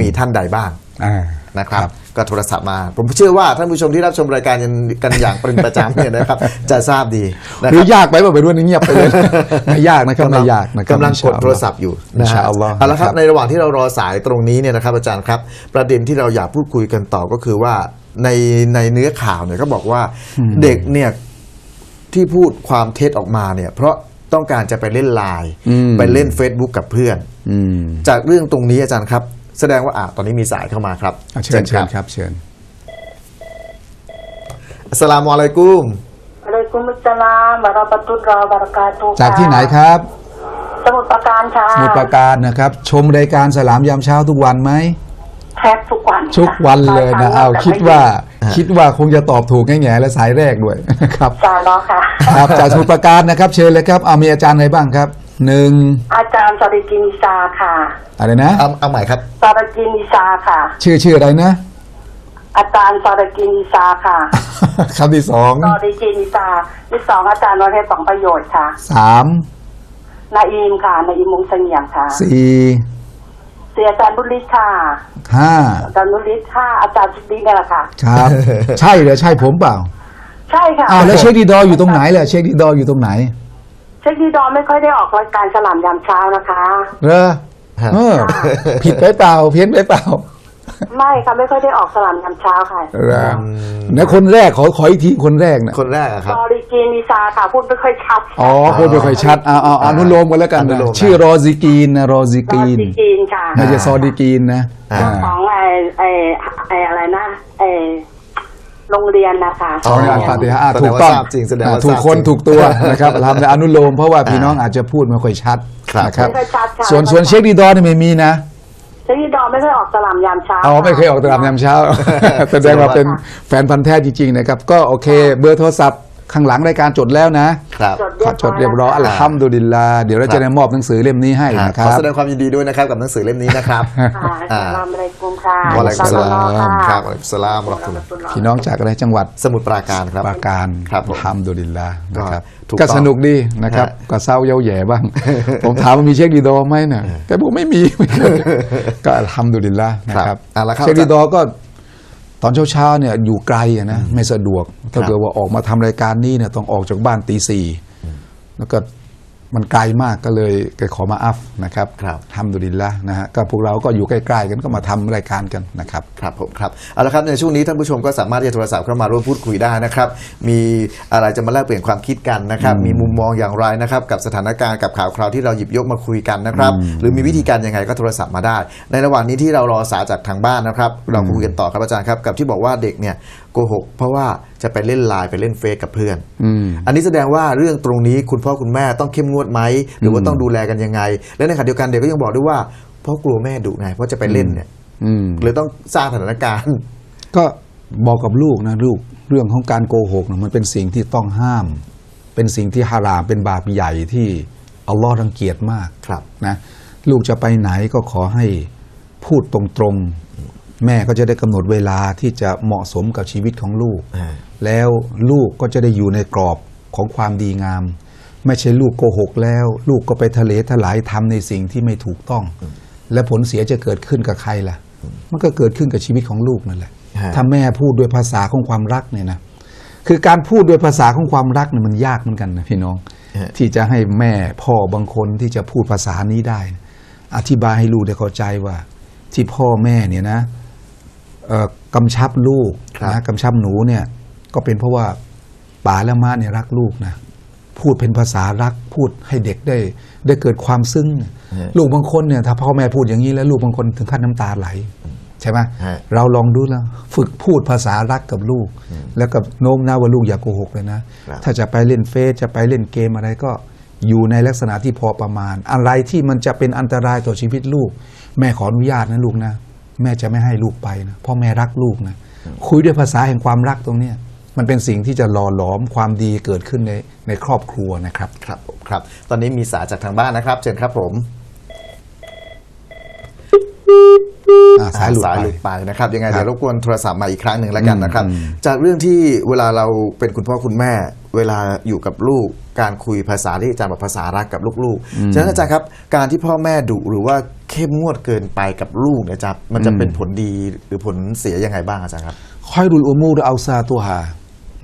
S1: มีท่านใดบ้าง
S2: อ่า
S1: นะครับก็โทรศัพท์มาผมเชื่อว่าท่านผู้ชมที่รับชมรายการกันอย่างเป็นประจำเนี่ยนะครับ จะทราบดีนะ
S2: ห
S1: ค
S2: รื
S1: รับ
S2: อยากไปว่าไปด้วยนี่เงียบไปเลย ไม่ยากนะครับไม่ยากนะครับ
S1: กำลังกดโทรศัพท์อยู่นะ
S2: อิน
S1: ฮะ
S2: ชาอัลลอฮ์
S1: เอาละครับ
S2: นะครับ
S1: ในระหว่างที่เรารอสายตรงนี้เนี่ยนะครับอาจารย์ครับประเด็นที่เราอยากพูดคุยกันต่อก็คือว่า ในเนื้อข่าวเนี่ยก็บอกว่าเด็กเนี่ยที่พูดความเท็จออกมาเนี่ยเพราะต้องการจะไปเล่นไลน์ไปเล่น Facebook กับเพื่อนจากเรื่องตรงนี้อาจารย์ครับแสดงว่าตอนนี้มีสายเข้ามาครับ
S2: เชิญครับเชิญ
S1: อัสสลามุอะลัยกุม
S3: อะลัยกุมุสสลามวะเราะมะตุลลอฮ์วะบะเราะกาตุฮ์
S2: จากที่ไหนครับ
S3: สมุทรปราการค่ะ
S2: สมุทรปราการนะครับชมรายการสลามยามเช้าทุกวันไหม
S3: แทบทุกวัน
S2: เลยนะเอาคิดว่าคงจะตอบถูกแง่ๆและสายแรกด้วยครับ
S3: จ้าเนาะค่ะ
S2: ครับจากสมุทรปราการนะครับเชิญเลยครับมีอาจารย์อะไรบ้างครับ1
S3: อาจารย์ซอดิกีนิซาค่ะ
S2: อะไรนะ
S1: เอาใหม่ครับ
S3: ซอดิกีนิซาค่ะ
S2: ชื่ออะไรนะ
S3: อาจารย์ซอดิกีนิซาค่ะ
S2: คำที่2ซ
S3: อดิกีนิซาที่2อาจารย์นรเทพ2ประโยชน์ค่ะ
S2: 3
S3: นาอิมค่ะนาอิมมงเสงี่ยมค่ะ4อาจารย์บุริศค่ะ5อาจารย์บุริศ5อาจารย์สุดีนี่แหละค่ะ
S2: ครับใช่เหรอใช่ผมเปล่า
S3: ใช่ค่ะ
S2: แล้วเชคดีดออยู่ตรงไหนล่ะเชคดีดออยู่ตรงไหน
S3: เชคดีดอไม่ค่อยได้ออกรายการสลามยามเช้านะคะ
S2: ผิดไปเปล่าเพี้ยนไปเปล่า
S3: ไม่ค่ะไม่ค่อยได้ออกสลามยามเช้าค่ะ
S2: แล้วคนแรกขออีกทีคนแรกนะ
S1: คนแรกครับ
S3: รอซิกีนิซาค่ะพูดไม่ค่อยชัด
S2: พูดไม่ค่อยชัดเอาอนุโลมกันแล้วกันนะชื่อรอซิกีนนะรอซิกีน
S3: ค่ะ
S2: ไม่ใช่ซอดิกีนนะ
S3: ของอะไรนะโรงเรียนนะคะ
S2: อัลฟาติฮะถูกต้องถูกคนถูกตัวนะครับทำในอนุโลมเพราะว่าพี่น้องอาจจะพูดไม่ค่อยชัดนะครับส่วนเชคดีดอนี่ไม่มีนะ
S3: เชคดีดอไม่เคยออกสลามยามเช้า
S2: ไม่เคยออกสลามยามเช้าแสดงว่าเป็นแฟนพันธุ์แท้จริงๆนะครับก็โอเคเบอร์โทรศัพท์ข้างหลังรายการจดแล้วนะครับจดเรียบร้อยอัลฮัมดุลิลลาห์เดี๋ยวเราจะได้มอบหนังสือเล่มนี้ให้นะครับ
S1: ขอแสดงความยินดีด้วยนะครับกับหนังสือเล่มนี้นะครับ
S3: อัสสลามุอะลัยกุมค่ะ
S1: วะอะลัยกุมสลามครับวะอะลัยกุมสลามวะเราะห์มะตุลลอฮ์
S2: พี่น้องจากอะไรจังหวัด
S1: สมุทรปราการครับ
S2: ปราการ
S1: ครับ
S2: อัลฮัมดุลิลลาห์นะครับก็สนุกดีนะครับก็เศร้าเย้าแย่บ้างผมถามว่ามีเชคดีดอไหมเนี่ยแต่บอกไม่มีก็อัลฮัมดุลิลลาห์นะครับเชคดีดอก็ตอนเช้าเนี่ยอยู่ไกลนะไม่สะดวกถ้าเกิดว่าออกมาทำรายการนี้เนี่ยต้องออกจากบ้านตี 4แล้วก็มันไกลมากก็เลยขอมาอัฟนะครับทำดุลิลละนะฮะก็พวกเราก็อยู่ใกล้ๆกันก็มาทำรายการกันนะครับ
S1: ครับผมครับเอาละครับในช่วงนี้ท่านผู้ชมก็สามารถที่จะโทรศัพท์เข้ามาร่วมพูดคุยได้นะครับมีอะไรจะมาแลกเปลี่ยนความคิดกันนะครับมีมุมมองอย่างไรนะครับกับสถานการณ์กับข่าวคราวที่เราหยิบยกมาคุยกันนะครับหรือมีวิธีการยังไงก็โทรศัพท์มาได้ในระหว่างนี้ที่เรารอสายจากทางบ้านนะครับเราคุยกันต่อครับอาจารย์ครับกับที่บอกว่าเด็กเนี่ยโกหกเพราะว่าจะไปเล่นไลน์ไปเล่นเฟซกับเพื่อนอันนี้แสดงว่าเรื่องตรงนี้คุณพ่อคุณแม่ต้องเข้มงวดไหมหรือว่าต้องดูแลกันยังไงและในขณะเดียวกันเด็กก็ยังบอกด้วยว่าเพราะกลัวแม่ดุไงเพราะจะไปเล่นเนี่ยเลยต้องสร้างสถานการณ์
S2: ก็บอกกับลูกนะลูกเรื่องของการโกหกมันเป็นสิ่งที่ต้องห้ามเป็นสิ่งที่ฮารามเป็นบาปใหญ่ที่อัลลอฮ์รังเกียจมากนะลูกจะไปไหนก็ขอให้พูดตรงๆแม่ก็จะได้กำหนดเวลาที่จะเหมาะสมกับชีวิตของลูกแล้วลูกก็จะได้อยู่ในกรอบของความดีงามไม่ใช่ลูกโกหกแล้วลูกก็ไปทะเลถลายทำในสิ่งที่ไม่ถูกต้องและผลเสียจะเกิดขึ้นกับใครล่ะมันก็เกิดขึ้นกับชีวิตของลูกนั่นแหละถ้าแม่พูดด้วยภาษาของความรักเนี่ยนะคือการพูดด้วยภาษาของความรักเนี่ยมันยากเหมือนกันนะพี่น้องที่จะให้แม่พ่อบางคนที่จะพูดภาษานี้ได้อธิบายให้ลูกได้เข้าใจว่าที่พ่อแม่เนี่ยนะกำชับลูกนะกำชับหนูเนี่ยก็เป็นเพราะว่าป๋าและม่าเนี่ยรักลูกนะพูดเป็นภาษารักพูดให้เด็กได้เกิดความซึ้งลูกบางคนเนี่ยถ้าพ่อแม่พูดอย่างนี้แล้วลูกบางคนถึงขั้นน้ำตาไหลใช่ไหมเราลองดูแล้วฝึกพูดภาษารักกับลูกแล้วก็โน้มน้าวว่าลูกอย่าโกหกเลยนะถ้าจะไปเล่นเฟซจะไปเล่นเกมอะไรก็อยู่ในลักษณะที่พอประมาณอะไรที่มันจะเป็นอันตรายต่อชีวิตลูกแม่ขออนุญาตนะลูกนะแม่จะไม่ให้ลูกไปนะเพราะแม่รักลูกนะคุยด้วยภาษาแห่งความรักตรงนี้มันเป็นสิ่งที่จะหล่อหลอมความดีเกิดขึ้นในครอบครัวนะครับ
S1: ครับผมครับตอนนี้มีสายจากทางบ้านนะครับเชิญครับผมสายหลุดไปนะครับยังไงเดี๋ยวรบกวนโทรศัพท์มาอีกครั้งหนึ่งแล้วกันนะครับจากเรื่องที่เวลาเราเป็นคุณพ่อคุณแม่เวลาอยู่กับลูกการคุยภาษาที่อาจารย์บอกภาษารักกับลูกๆฉะนั้นอาจารย์ครับการที่พ่อแม่ดุหรือว่าเข้มงวดเกินไปกับลูกเนี่ยจะมันจะเป็นผลดีหรือผลเสียยังไงบ้างอาจารย์ครับ
S2: คอยรุลอุมูรอัลซาตัวหา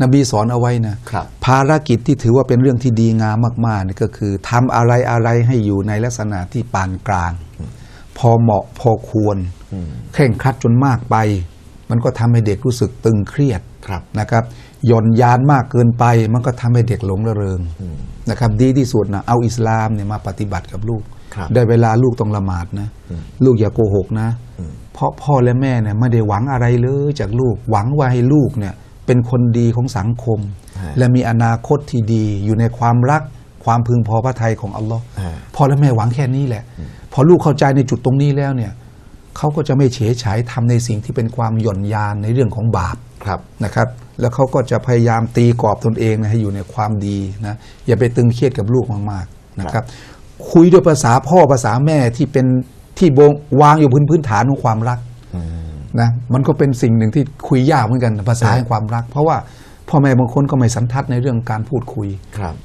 S2: นบีสอนเอาไว้นะภารกิจที่ถือว่าเป็นเรื่องที่ดีงามมากๆนี่ก็คือทำอะไรให้อยู่ในลักษณะที่ปานกลางพอเหมาะพอควรเคร่งครัดจนมากไป มันก็ทำให้เด็กรู้สึกตึงเครียดนะครับหย่อนยานมากเกินไปมันก็ทำให้เด็กหลงระเริงนะครับดีที่สุดนะเอาอิสลามเนี่ยมาปฏิบัติกับลูกได้เวลาลูกต้องละหมาดนะลูกอย่าโกหกนะเพราะพ่อและแม่เนี่ยไม่ได้หวังอะไรเลยจากลูกหวังว่าให้ลูกเนี่ยเป็นคนดีของสังคมและมีอนาคตที่ดีอยู่ในความรักความพึงพอพระทัยของอัลลอฮ์พ่อและแม่หวังแค่นี้แหละพอลูกเข้าใจในจุดตรงนี้แล้วเนี่ยเขาก็จะไม่เฉยฉายทำในสิ่งที่เป็นความหย่อนยานในเรื่องของบาปนะครับแล้วเขาก็จะพยายามตีกรอบตนเองนะให้อยู่ในความดีนะอย่าไปตึงเครียดกับลูกมากๆนะครับคุยด้วยภาษาพ่อภาษาแม่ที่เป็นที่วางอยู่พื้นฐานของความรักนะมันก็เป็นสิ่งหนึ่งที่คุยยากเหมือนกันภาษาแห่งความรักเพราะว่าพ่อแม่บางคนก็ไม่สันทัดในเรื่องการพูดคุย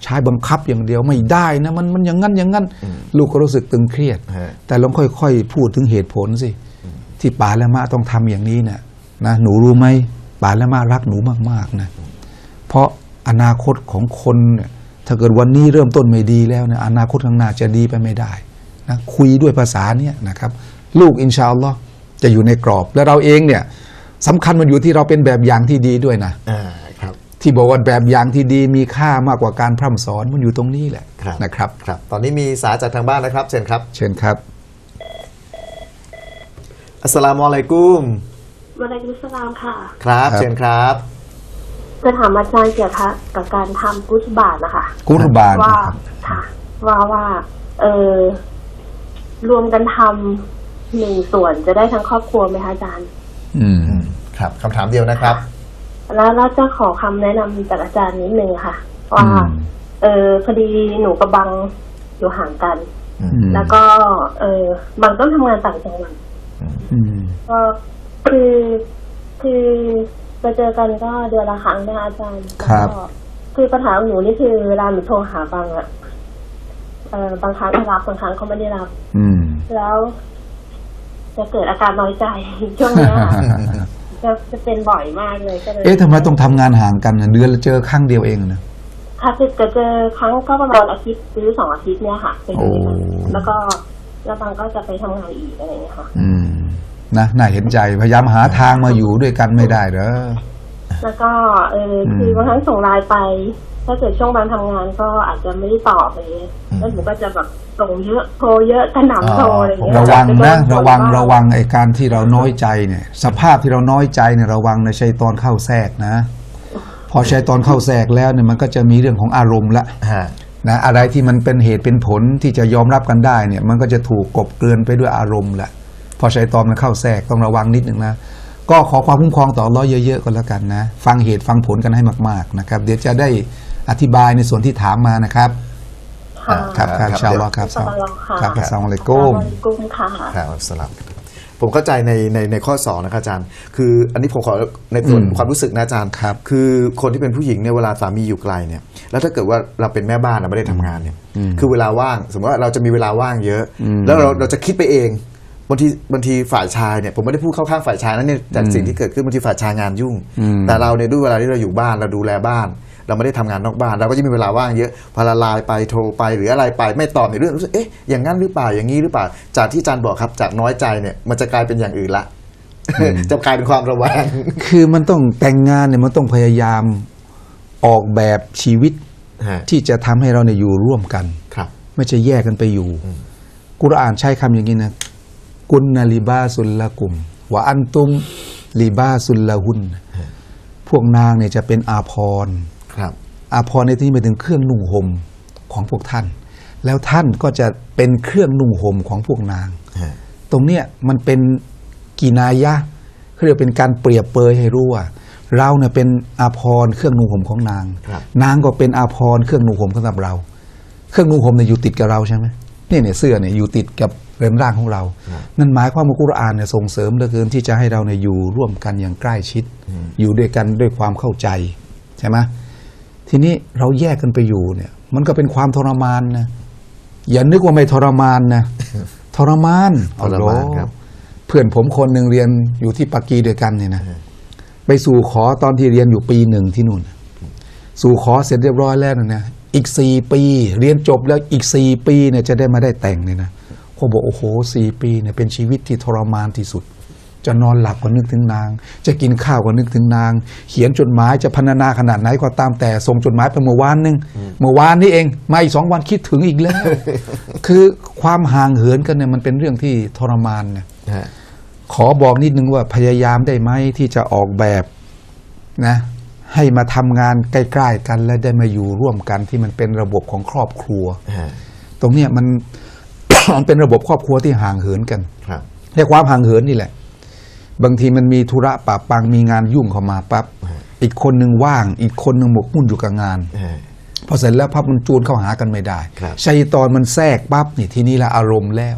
S2: ใช้บังคับอย่างเดียวไม่ได้นะมันอย่างนั้นลูกก็รู้สึกตึงเครียดแต่ลองค่อยๆพูดถึงเหตุผลสิที่ป๋าและม่าต้องทำอย่างนี้เนี่ยนะหนูรู้ไหมป๋าและม่ารักหนูมากๆนะเพราะอนาคตของคนเนี่ยถ้าเกิดวันนี้เริ่มต้นไม่ดีแล้วเนี่ยอนาคตข้างหน้าจะดีไปไม่ได้นะคุยด้วยภาษาเนี่ยนะครับลูกอินชาอัลลอฮ์จะอยู่ในกรอบและเราเองเนี่ยสำคัญมันอยู่ที่เราเป็นแบบอย่างที่ดีด้วยนะที่บอกว่าแบบอย่างที่ดีมีค่ามากกว่าการพร่ำสอนมันอยู่ตรงนี้แหละนะครับ
S1: ตอนนี้มีสายจากทางบ้านนะครับเชิญครับอัสสลามุอะลัยกุม
S4: วะอะลัยกุมสลามค่ะ
S1: ครับเชิญครับ
S4: จะถามอาจารย์เกี่ยวกับการทำกุศบาตนะคะ
S2: กุศบาต
S4: ว่าค่ะว่ารวมกันทำหนึ่งส่วนจะได้ทั้งครอบครัวไหมคะอาจารย์
S1: ครับคำถามเดียวนะครับ
S4: แล้วจะขอคำแนะนำจากอาจารย์นิดนึงค่ะว่าพอดีหนูกับบังอยู่ห่างกันแล้วก็บังต้องทำงานต่างจังหวัดก็คือไปเจอกันก็เดือนละครั้งนะอาจารย์
S2: ครับ
S4: คือปัญหาของหนูนี่คือเวลาหนูโทรหาบังอะบางครั้งเขารับบางครั้งเขาไม่ได้รับแล้วจะเกิดอาการน้อยใจช่วงนี้จะเป็นบ่อยมากเลยก็เลย
S2: ทำไมต้องทำงานห่างกันเดือนละเจอครั้งเดียวเองนะ
S4: ค่ะจะเจอครั้งก็ประมาณอาทิตย์หรือ2 อาทิตย์เนี่ยค่ะเป็นแล้วบางก็จะไปทำงานอีกอะไรอย่างเงี้ยค่ะ
S2: นะน่าเห็นใจพยายามหาทางมาอยู่ด้วยกันไม่ได้เหรอ
S4: แล้วก็คือบางครั้งส่งไลน์ไปถ้าเกิดช่วงวันทำงานก็อาจจะไม่ได้ตอบเลยแล้วหนูก็จะแบบส่งเยอะโทรเยอะกระหน่ำโทรอะไรอย่างเงี้ย
S2: ระวังนะระวังไอ้การที่เราน้อยใจเนี่ยสภาพที่เราน้อยใจเนี่ยระวังในชัยฏอนเข้าแทรกนะพอชัยฏอนเข้าแทรกแล้วเนี่ยมันก็จะมีเรื่องของอารมณ์ละนะอะไรที่มันเป็นเหตุเป็นผลที่จะยอมรับกันได้เนี่ยมันก็จะถูกกลบเกลื่อนไปด้วยอารมณ์ละพอชัยฏอนมันเข้าแทรกต้องระวังนิดนึงนะก็ขอความคุ้มครองต่ออัลเลาะห์เยอะๆก็แล้วกันนะฟังเหตุฟังผลกันให้มากๆนะครับเดี๋ยวจะได้อธิบายในส่วนที่ถามมานะครับครับอินชาอัลลอฮ์ครับครับอัสสลามุอะลัยกุม
S1: ครับอัสสลามผมเข้าใจในข้อ2นะครับอาจารย์คืออันนี้ผมขอในส่วนความรู้สึกนะอาจารย์คือคนที่เป็นผู้หญิงเนี่ยเวลาสามีอยู่ไกลเนี่ยแล้วถ้าเกิดว่าเราเป็นแม่บ้านเราไม่ได้ทำงานเนี่ยคือเวลาว่างสมมติว่าเราจะมีเวลาว่างเยอะแล้วเราจะคิดไปเองบางทีฝ่ายชายเนี่ยผมไม่ได้พูดเข้าข้างฝ่ายชายนะเนี่ยจากสิ่งที่เกิดขึ้นบางทีฝ่ายชายงานยุ่งแต่เราเนี่ยด้วยเวลาที่เราอยู่บ้านเราดูแลบ้านเราไม่ได้ทำงานนอกบ้านเราก็จะมีเวลาว่างเยอะพอละลายไปโทรไปหรืออะไรไปไม่ตอบในเรื่องรู้สึกอย่างนั้นหรือเปล่าอย่างนี้หรือเปล่าจากที่อาจารย์บอกครับจากน้อยใจเนี่ยมันจะกลายเป็นอย่างอื่นละจะกลายเป็นความระแวง
S2: คือมันต้องแต่งงานเนี่ยมันต้องพยายามออกแบบชีวิตที่จะทำให้เราเนี่ยอยู่ร่วมกันไม่ใช่แยกกันไปอยู่กุรอานใช้คำอย่างนี้นะกุนนาลิบาสุลละกุมวะอันตุมลิบาสุลละหุนพวกนางเนี่ยจะเป็นอาภรณ์อาภรณ์ในที่นี้หมายถึงเครื่องนุ่งห่มของพวกท่านแล้วท่านก็จะเป็นเครื่องนุ่งห่มของพวกนางตรงเนี้ยมันเป็นกินายะเขาเรียกเป็นการเปรียบเปยให้รู้ว่าเราเนี่ยเป็นอาภรณ์เครื่องนุ่งห่มของนางนางก็เป็นอาภรณ์เครื่องนุ่งห่มสำหรับเราเครื่องนุ่งห่มเนี่ยอยู่ติดกับเราใช่ไหมเนี่ยเสื้อเนี่ยอยู่ติดกับเรือนร่างของเรานั่นหมายความว่ากุรอานเนี่ยส่งเสริมเหลือเกินที่จะให้เราเนี่ยอยู่ร่วมกันอย่างใกล้ชิดอยู่ด้วยกันด้วยความเข้าใจใช่ไหมทีนี้เราแยกกันไปอยู่เนี่ยมันก็เป็นความทรมานนะอย่านึกว่าไม่ทรมานนะทรมานครับเพื่อนผมคนหนึ่งเรียนอยู่ที่ปากีด้วยกันเนี่ยนะไปสู่ขอตอนที่เรียนอยู่ปี 1ที่นู่นสู่ขอเสร็จเรียบร้อยแล้วนะอีก4 ปีเรียนจบแล้วอีก4 ปีเนี่ยจะได้มาได้แต่งเนี่ยนะเขาบอกโอ้โห4 ปีเนี่ยเป็นชีวิตที่ทรมานที่สุด จะนอนหลับก็นึกถึงนางจะกินข้าวก็นึกถึงนางเขียนจดหมายจะพรรณนาขนาดไหนก็ตามแต่ส่งจดหมายไปเมื่อวานนึงเมื่อวานนี้เองมาอีก2 วันคิดถึงอีกแล้ว คือความห่างเหินกันเนี่ยมันเป็นเรื่องที่ทรมานเนี่ยขอบอกนิดนึงว่าพยายามได้ไหมที่จะออกแบบนะให้มาทำงานใกล้ๆกันและได้มาอยู่ร่วมกันที่มันเป็นระบบของครอบครัวตรงเนี้ยมัน มันเป็นระบบครอบครัวที่ห่างเหินกันในความห่างเหินนี่แหละบางทีมันมีธุระปะปังมีงานยุ่งเข้ามาปั๊บอีกคนหนึ่งว่างอีกคนหนึ่งหมกมุ่นอยู่กับงานพอเสร็จแล้วพับมันจูนเข้าหากันไม่ได้ชัยตอนมันแทรกปั๊บนี่ทีนี้ละอารมณ์แล้ว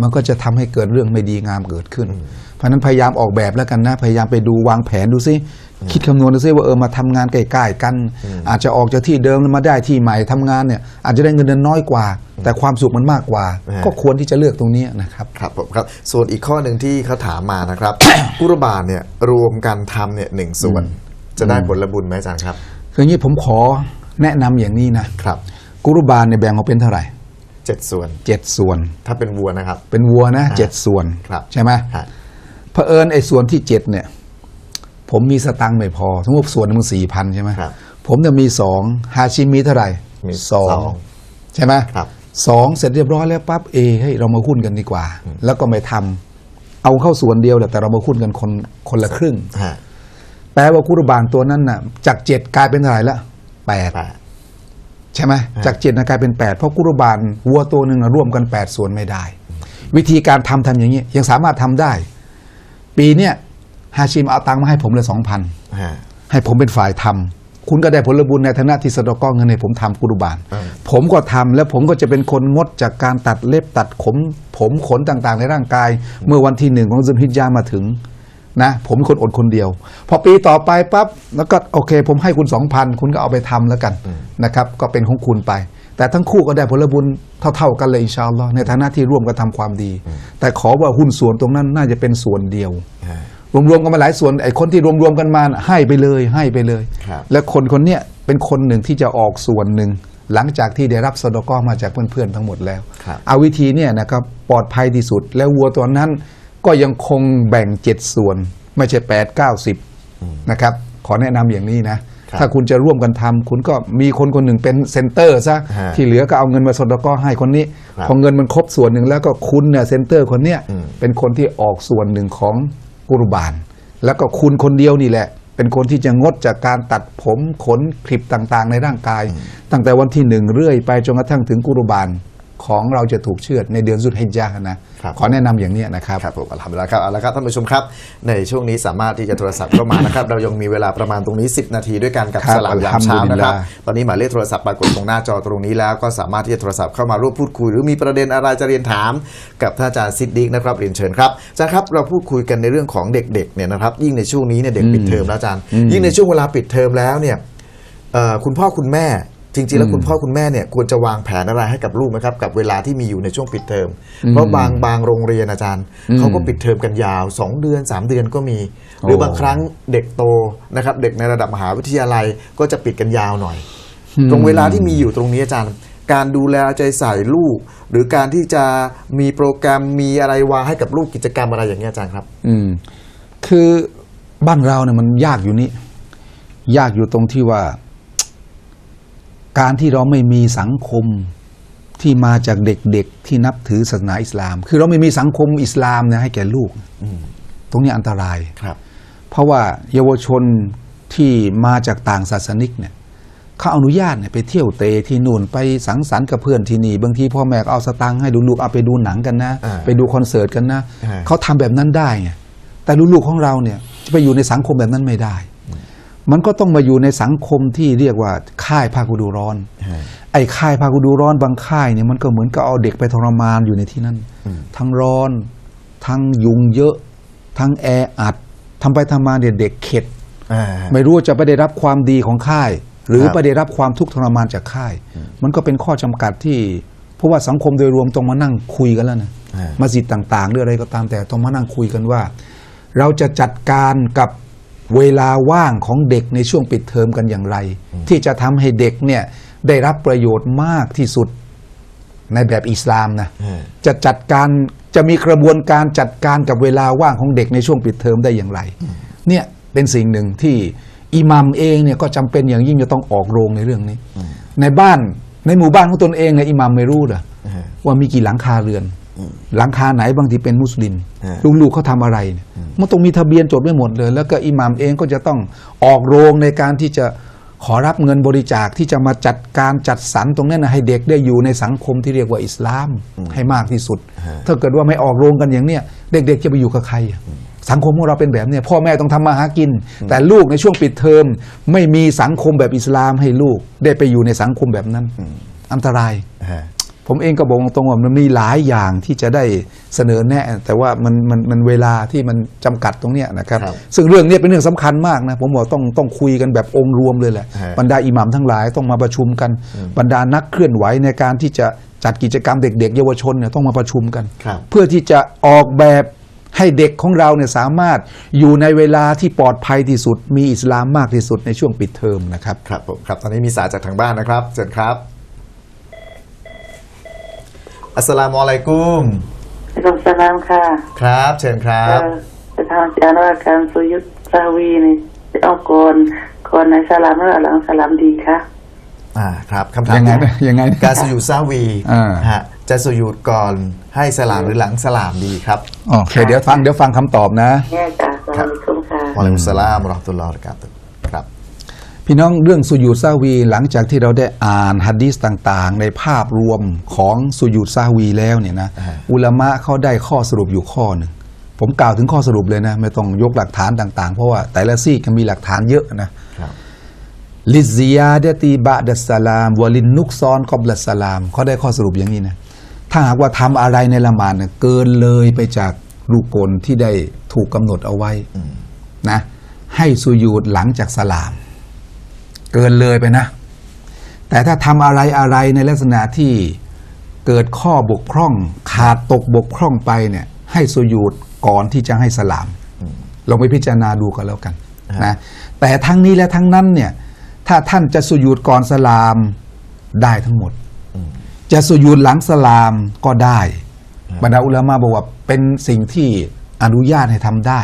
S2: มันก็จะทำให้เกิดเรื่องไม่ดีงามเกิดขึ้นเพราะฉะนั้นพยายามออกแบบแล้วกันนะพยายามไปดูวางแผนดูซิคิดคำนวณดูซิว่ามาทำงานใกล้ๆกันอาจจะออกจากที่เดิมมาได้ที่ใหม่ทำงานเนี่ยอาจจะได้เงินเดือนน้อยกว่าแต่ความสุขมันมากกว่าก็ควรที่จะเลือกตรงนี้นะครับ
S1: ครับผมครับส่วนอีกข้อหนึ่งที่เขาถามมานะครับ กุรบานเนี่ยรวมกันทำเนี่ย1 ส่วนจะได้ผลบุญไหมอาจารย์ครับ
S2: คืออย่างนี้ผมขอแนะนำอย่างนี้นะครับกุรบานเนี่ยแบ่งออกเป็นเท่าไหร่
S1: 7 ส่วน
S2: 7 ส่วน
S1: ถ้าเป็นวัวนะครับ
S2: เป็นวัวนะ7 ส่วนใช่ไหมเผอิญไอ้ส่วนที่7เนี่ยผมมีสตังค์ไม่พอสมมติส่วนนึง4,000ใช่ไหมผมจะมี2ฮาชิมีเท่าไหร่2ใช่ไหม2เสร็จเรียบร้อยแล้วปั๊บให้เรามาหุ้นกันดีกว่าแล้วก็ไม่ทำเอาเข้าส่วนเดียวแต่เรามาหุ้นกันคนละครึ่งแปลว่ากุรบานตัวนั้นน่ะจาก7กลายเป็นเท่าไหร่ละ8ใช่ไหมจาก7กลายเป็น8เพราะกุรบานวัวตัวหนึ่งร่วมกัน8 ส่วนไม่ได้วิธีการทำอย่างนี้ยังสามารถทำได้ปีเนี้ยฮาชิมเอาตังค์มาให้ผมเลย2,000ให้ผมเป็นฝ่ายทำคุณก็ได้ผลบุญในฐานะที่สะดอกเงินให้ผมทำกุรบานผมก็ทำแล้วผมก็จะเป็นคนงดจากการตัดเล็บตัดผมขนต่างๆในร่างกายเมื่อวันที่1ของซุลฮิจญะห์มาถึงนะผมเป็นคนอดคนเดียวพอปีต่อไปปั๊บแล้วก็โอเคผมให้คุณ 2,000 คุณก็เอาไปทำแล้วกันนะครับก็เป็นของคุณไปแต่ทั้งคู่ก็ได้ผลบุญเท่าๆกันเลยอินชาอัลลอฮ์ในฐานะที่ร่วมกันทำความดีแต่ขอว่าหุ้นส่วนตรงนั้นน่าจะเป็นส่วนเดียวรวมๆกันมาหลายส่วนไอ้คนที่รวมๆกันมาให้ไปเลยและคนเนี้ยเป็นคนหนึ่งที่จะออกส่วนหนึ่งหลังจากที่ได้รับซะดอกอมาจากเพื่อนๆทั้งหมดแล้วเอาวิธีเนี่ยนะครับปลอดภัยที่สุดแล้ววัวตัวนั้นก็ยังคงแบ่ง7 ส่วนไม่ใช่8 9 10นะครับขอแนะนำอย่างนี้นะถ้าคุณจะร่วมกันทำคุณก็มีคนหนึ่งเป็นเซนเตอร์ซะที่เหลือก็เอาเงินมาซะดอกอให้คนนี้พอเงินมันครบส่วนหนึ่งแล้วก็คุณเนี่ยเซนเตอร์คนเนี้ยเป็นคนที่ออกส่วนหนึ่งของกุรบานแล้วก็คุณคนเดียวนี่แหละเป็นคนที่จะงดจากการตัดผมขนคลิปต่างๆในร่างกายตั้งแต่วันที่1เรื่อยไปจนกระทั่งถึงกุรบานของเราจะถูกเชือดในเดือนซุลฮิจญะห์นะขอแนะนำอย่างนี้นะครับ
S1: ครับผมอัลฮัมดุลิลละห์ครับเอาละครับท่านผู้ชมครับในช่วงนี้สามารถที่จะโทรศัพท์เข้ามานะครับเรายังมีเวลาประมาณตรงนี้10 นาทีด้วยกันกับสลามยามเช้านะครับตอนนี้หมายเลขโทรศัพท์ปรากฏตรงหน้าจอตรงนี้แล้วก็สามารถที่จะโทรศัพท์เข้ามาร่วมพูดคุยหรือมีประเด็นอะไรจะเรียนถามกับท่านอาจารย์ซิดดีกนะครับเรียนเชิญครับอาจารย์ครับเราพูดคุยกันในเรื่องของเด็กๆเนี่ยนะครับยิ่งในช่วงนี้เนี่ยเด็กปิดเทอมแล้วอาจารย์ยิ่งในช่วงเวลาปิดเทอมแล้วเนี่ยคุณพ่อคุณแม่จริงๆแล้วคุณพ่อคุณแม่เนี่ยควรจะวางแผนอะไรให้กับลูกไหมครับกับเวลาที่มีอยู่ในช่วงปิดเทอมเพราะบางโรงเรียนอาจารย์เขาก็ปิดเทอมกันยาว2 เดือน 3 เดือนก็มีหรือบางครั้งเด็กโตนะครับเด็กในระดับมหาวิทยาลัยก็จะปิดกันยาวหน่อยตรงเวลาที่มีอยู่ตรงนี้อาจารย์การดูแลใจใส่ลูกหรือการที่จะมีโปรแกรมมีอะไรวางให้กับลูกกิจกรรมอะไรอย่างนี้อาจารย์ครับ
S2: คือบ้านเราเนี่ยมันยากอยู่นี่ยากอยู่ตรงที่ว่าการที่เราไม่มีสังคมที่มาจากเด็กๆที่นับถือศาสนาอิสลามคือเราไม่มีสังคมอิสลามเนี่ยให้แก่ลูกตรงนี้อันตรายเพราะว่าเยาวชนที่มาจากต่างศาสนิกเนี่ยเขาอนุญาตเนี่ยไปเที่ยวเตะที่นู่นไปสังสรรค์กับเพื่อนที่นี่บางทีพ่อแม่ก็เอาสตังค์ให้ลูกๆเอาไปดูหนังกันนะไปดูคอนเสิร์ตกันนะเขาทำแบบนั้นได้ไงแต่ลูกๆของเราเนี่ยจะไปอยู่ในสังคมแบบนั้นไม่ได้มันก็ต้องมาอยู่ในสังคมที่เรียกว่าค่ายภาคฤดูร้อนไอ้ค่ายภาคฤดูร้อนบางค่ายเนี่ยมันก็เหมือนกับเอาเด็กไปทรมานอยู่ในที่นั้นทั้งร้อนทั้งยุงเยอะทั้งแออัดทำไปทำมาเด็กเข็ดไม่รู้จะไปได้รับความดีของค่ายหรือไปได้รับความทุกข์ทรมานจากค่ายมันก็เป็นข้อจำกัดที่เพราะว่าสังคมโดยรวมต้องมานั่งคุยกันแล้วนะมัสยิดต่างๆหรืออะไรก็ตามแต่ต้องมานั่งคุยกันว่าเราจะจัดการกับเวลาว่างของเด็กในช่วงปิดเทอมกันอย่างไรที่จะทำให้เด็กเนี่ยได้รับประโยชน์มากที่สุดในแบบอิสลามนะจะจัดการ จะมีกระบวนการจัดการกับเวลาว่างของเด็กในช่วงปิดเทอมได้อย่างไรเนี่ยเป็นสิ่งหนึ่งที่อิหมัมเองเนี่ยก็จำเป็นอย่างยิ่งจะต้องออกโรงในเรื่องนี้ในบ้านในหมู่บ้านของตนเองเนี่ยอิหมัมไม่รู้เหรอว่ามีกี่หลังคาเรือนหลังคาไหนบางทีเป็นมุสลิมลูกๆเขาทำอะไรเนี่ยมันต้องมีทะเบียนจดไว้หมดเลยแล้วก็อิหมัมเองก็จะต้องออกโรงในการที่จะขอรับเงินบริจาคที่จะมาจัดการจัดสรรตรงนั้นนะให้เด็กได้อยู่ในสังคมที่เรียกว่าอิสลามให้มากที่สุดถ้าเกิดว่าไม่ออกโรงกันอย่างเนี้ยเด็กๆจะไปอยู่กับใครสังคมของเราเป็นแบบนี้พ่อแม่ต้องทำมาหากินแต่ลูกในช่วงปิดเทอมไม่มีสังคมแบบอิสลามให้ลูกได้ไปอยู่ในสังคมแบบนั้นอันตรายผมเองก็บอกตรงว่ามันมีหลายอย่างที่จะได้เสนอแนะแต่ว่ามันเวลาที่มันจำกัดตรงเนี้ยนะครับซึ่งเรื่องนี้เป็นเรื่องสำคัญมากนะผมบอกต้องคุยกันแบบองค์รวมเลยแหละบรรดาอิหมัมทั้งหลายต้องมาประชุมกันบรรดานักเคลื่อนไหวในการที่จะจัดกิจกรรมเด็กๆเยาวชนเนี่ยต้องมาประชุมกันเพื่อที่จะออกแบบให้เด็กของเราเนี่ยสามารถอยู่ในเวลาที่ปลอดภัยที่สุดมีอิสลามมากที่สุดในช่วงปิดเทอมนะครับ
S1: ครับผมครับตอนนี้มีสายจากทางบ้านนะครับเชิญครับอัสสลามุอะลัยกุม
S3: สลามค่ะ
S1: ครับเชิญครับ
S3: จะทำการว่าการสุยุตซาวีนี่จะเอาก่อนในสลามหรือหลังสลามดีคะ
S1: ครับคำถาม
S2: ยังไง
S1: การสุยุตซาวีฮะจะสุยุตก่อนให้สลามหรือหลังสลามดีครับ
S2: โอเคเดี๋ยวฟังคำตอบนะ
S3: แง่จ้ะสลามคุณค่ะ
S1: วะอะลัยกุมสลามวะเราะห์มะตุลลอฮิวะบะเราะกาตุฮ์ครับ
S2: พี่น้องเรื่องสุญูดซาวีหลังจากที่เราได้อ่านหะดีษต่างๆในภาพรวมของสุญูดซาวีแล้วเนี่ยนะอุลามะเขาได้ข้อสรุปอยู่ข้อหนึ่งผมกล่าวถึงข้อสรุปเลยนะไม่ต้องยกหลักฐานต่างๆเพราะว่าแต่ละซีกมีหลักฐานเยอะนะลิซิยาดะตีบะดัสสลามวะลินนุกซอนกอบลัสสลามเขาได้ข้อสรุปอย่างนี้นะถ้าหากว่าทำอะไรในละหมาดเนี่ยเกินเลยไปจากรูกลที่ได้ถูกกำหนดเอาไว้นะให้สุญูดหลังจากสลามเกินเลยไปนะแต่ถ้าทำอะไรในลักษณะที่เกิดข้อบกพร่องขาดตกบกพร่องไปเนี่ยให้สุญูดก่อนที่จะให้สลามลองไปพิจารณาดูกันแล้วกันนะแต่ทั้งนี้และทั้งนั้นเนี่ยถ้าท่านจะสุญูดก่อนสลามได้ทั้งหมดจะสุญูดหลังสลามก็ได้บรรดาอุลามะบอกว่าเป็นสิ่งที่อนุญาตให้ทำได้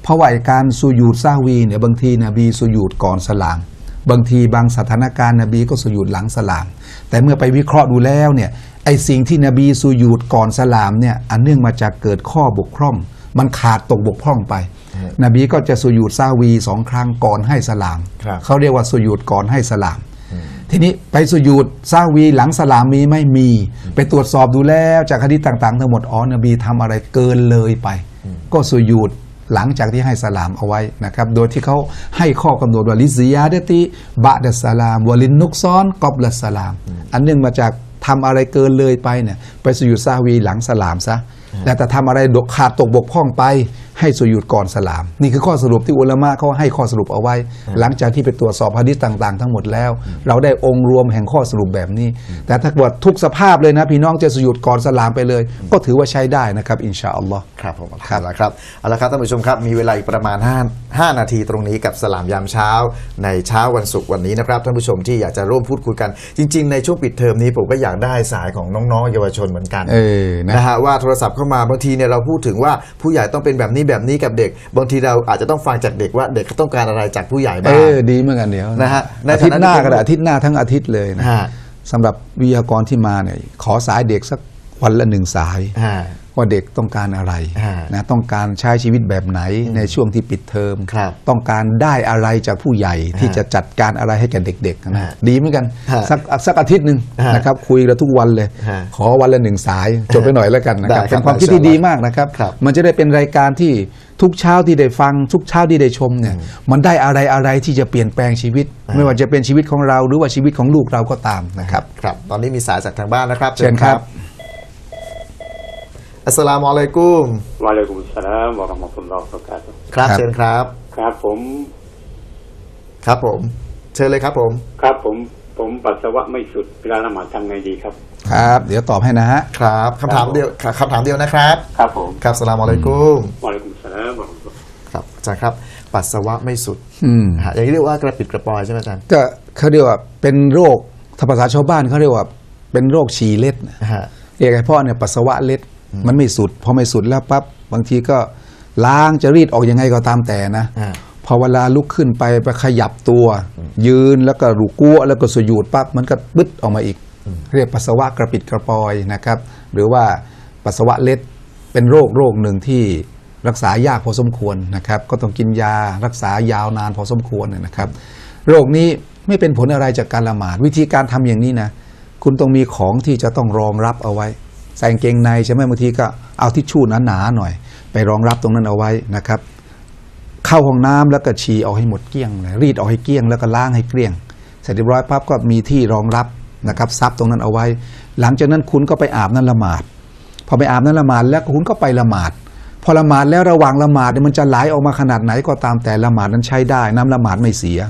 S2: เพราะว่าการสุญูดซาวีเนี่ยบางทีนบีสุญูดก่อนสลามบางทีบางสถานการณ์นบีก็สุญูดหลังสลามแต่เมื่อไปวิเคราะห์ดูแล้วเนี่ยไอ้สิ่งที่นบีสุญูดก่อนสลามเนี่ยอันเนื่องมาจากเกิดข้อบกพร่องมันขาดตกบกพร่องไปนบีก็จะสุญูดซาวี2 ครั้งก่อนให้สลามเขาเรียกว่าสุญูดก่อนให้สลามทีนี้ไปสุญูดซาวีหลังสลามมีไม่มีไปตรวจสอบดูแล้วจากหะดีษต่างๆทั้งหมดนบีทำอะไรเกินเลยไปก็สุญูดหลังจากที่ให้สลามเอาไว้นะครับโดยที่เขาให้ข้อกำหนดว่าลิซิยาดะติบะดัสสลามวะลินนุกซอนกอบลัสสลามอันเนื่องมาจากทำอะไรเกินเลยไปเนี่ยไปสุญูดซาวีหลังสลามซะแต่ทำอะไรขาดตกบกพร่องไปให้สุญูดก่อนสลามนี่คือข้อสรุปที่อุลามะเขาให้ข้อสรุปเอาไว้หลังจากที่ไปตรวจสอบหะดีษต่างๆทั้งหมดแล้วเราได้องค์รวมแห่งข้อสรุปแบบนี้แต่ถ้าว่าทุกสภาพเลยนะพี่น้องจะสุญูดก่อนสลามไปเลยก็ถือว่าใช้ได้นะครับอินชาอัลลอฮ์
S1: ครับผมครับเอาละครับท่านผู้ชมครับมีเวลาอีกประมาณ5 นาทีตรงนี้กับสลามยามเช้าในเช้าวันศุกร์วันนี้นะครับท่านผู้ชมที่อยากจะร่วมพูดคุยกันจริงๆในช่วงปิดเทอมนี้ผมก็อยากได้สายของน้องๆเยาวชนเหมือนกันนะฮะว่าโทรศัพท์เข้ามาบางทีเนี่ยเราพูดถึงว่าผู้ใหญ่ต้องเป็นแบบนี้กับเด็กบางทีเราอาจจะต้องฟังจากเด็กว่าเด็กเขาต้องการอะไรจากผู้ใหญ่บ้าง
S2: ดีเหมือนกันเดี๋ยว
S1: นะฮะ
S2: อาทิตย์หน้าก็ได้อาทิตย์หน้าทั้งอาทิตย์เลยนะสำหรับวิทยากรที่มาเนี่ยขอสายเด็กสักวันละ1 สายว่าเด็กต้องการอะไรนะต้องการใช้ชีวิตแบบไหนในช่วงที่ปิดเทอมต้องการได้อะไรจากผู้ใหญ่ที่จะจัดการอะไรให้แก่เด็กๆนะดีเหมือนกันสักอาทิตย์หนึ่งนะครับคุยกันทุกวันเลยขอวันละ1 สายจบไปหน่อยแล้วกันนะครับเป็นความคิดที่ดีมากนะครับมันจะได้เป็นรายการที่ทุกเช้าที่ได้ฟังทุกเช้าที่ได้ชมเนี่ยมันได้อะไรที่จะเปลี่ยนแปลงชีวิตไม่ว่าจะเป็นชีวิตของเราหรือว่าชีวิตของลูกเราก็ตามนะครับ
S1: ครับตอนนี้มีสายจากทางบ้านนะครับ
S2: เชิญครับ
S1: อัสสลามุอะลัยกุม
S5: วะอะลัยกุมุสสลามวะเราะห์มะตุลลอฮิวะบะเราะกาตุฮ์
S1: ครับเชิญครับ
S5: ครับผม
S1: เชิญเลยครับผม
S5: ครับผมปัสสาวะไม่สุดเวลาละหมาดทำไงดีครับ
S2: ครับเดี๋ยวตอบให้นะฮะ
S1: ครับคำถามเดียวนะครับ
S5: ครับผม
S1: ครับอัสสลามุอะลัยกุม
S5: วะอะลัยกุมุสสลามวะเราะห์มะตุลลอฮิ
S1: ครับอาจารย์ครับปัสสาวะไม่สุดอย่างนี้เรียกว่ากระปิดกระปอยใช่ไหมอาจารย์
S2: ก็เขาเรียกว่าเป็นโรคถ้าภาษาชาวบ้านเขาเรียกว่าเป็นโรคฉี่เล็ดเรียกไอ้พ่อเนี่ยปัสสาวะเล็ด มันไม่สุดพอไม่สุดแล้วปั๊บบางทีก็ล้างจะรีดออกยังไงก็ตามแต่นะพอเวลาลุกขึ้นไปขยับตัวยืนแล้วก็รุกัวแล้วก็สุญูดปั๊บมันก็ปึ๊ดออกมาอีกเรียกปัสสาวะกระปิดกระปอยนะครับหรือว่าปัสสาวะเล็ดเป็นโรคหนึ่งที่รักษายากพอสมควรนะครับก็ต้องกินยารักษายาวนานพอสมควรนะครับโรคนี้ไม่เป็นผลอะไรจากการละหมาดวิธีการทำอย่างนี้นะคุณต้องมีของที่จะต้องรองรับเอาไว้ใส่กางเกงในใช่ไหมบางทีก็เอาทิชชู่หนาๆหน่อยไปรองรับตรงนั้นเอาไว้นะครับเข้าห้องน้ำแล้วก็ฉี่ออกให้หมดเกลี้ยงเลยรีดออกให้เกลี้ยงแล้วก็ล้างให้เกลี้ยงเสร็จเรียบร้อยปั๊บก็มีที่รองรับนะครับซับตรงนั้นเอาไว้หลังจากนั้นคุณก็ไปอาบน้ำละหมาดพอไปอาบน้ำละหมาดแล้วคุณก็ไปละหมาดพอละหมาดแล้วระหว่างละหมาดเนี่ยมันจะไหลออกมาขนาดไหนก็ตามแต่ละหมาดนั้นใช้ได้น้ำละหมาดไม่เสีย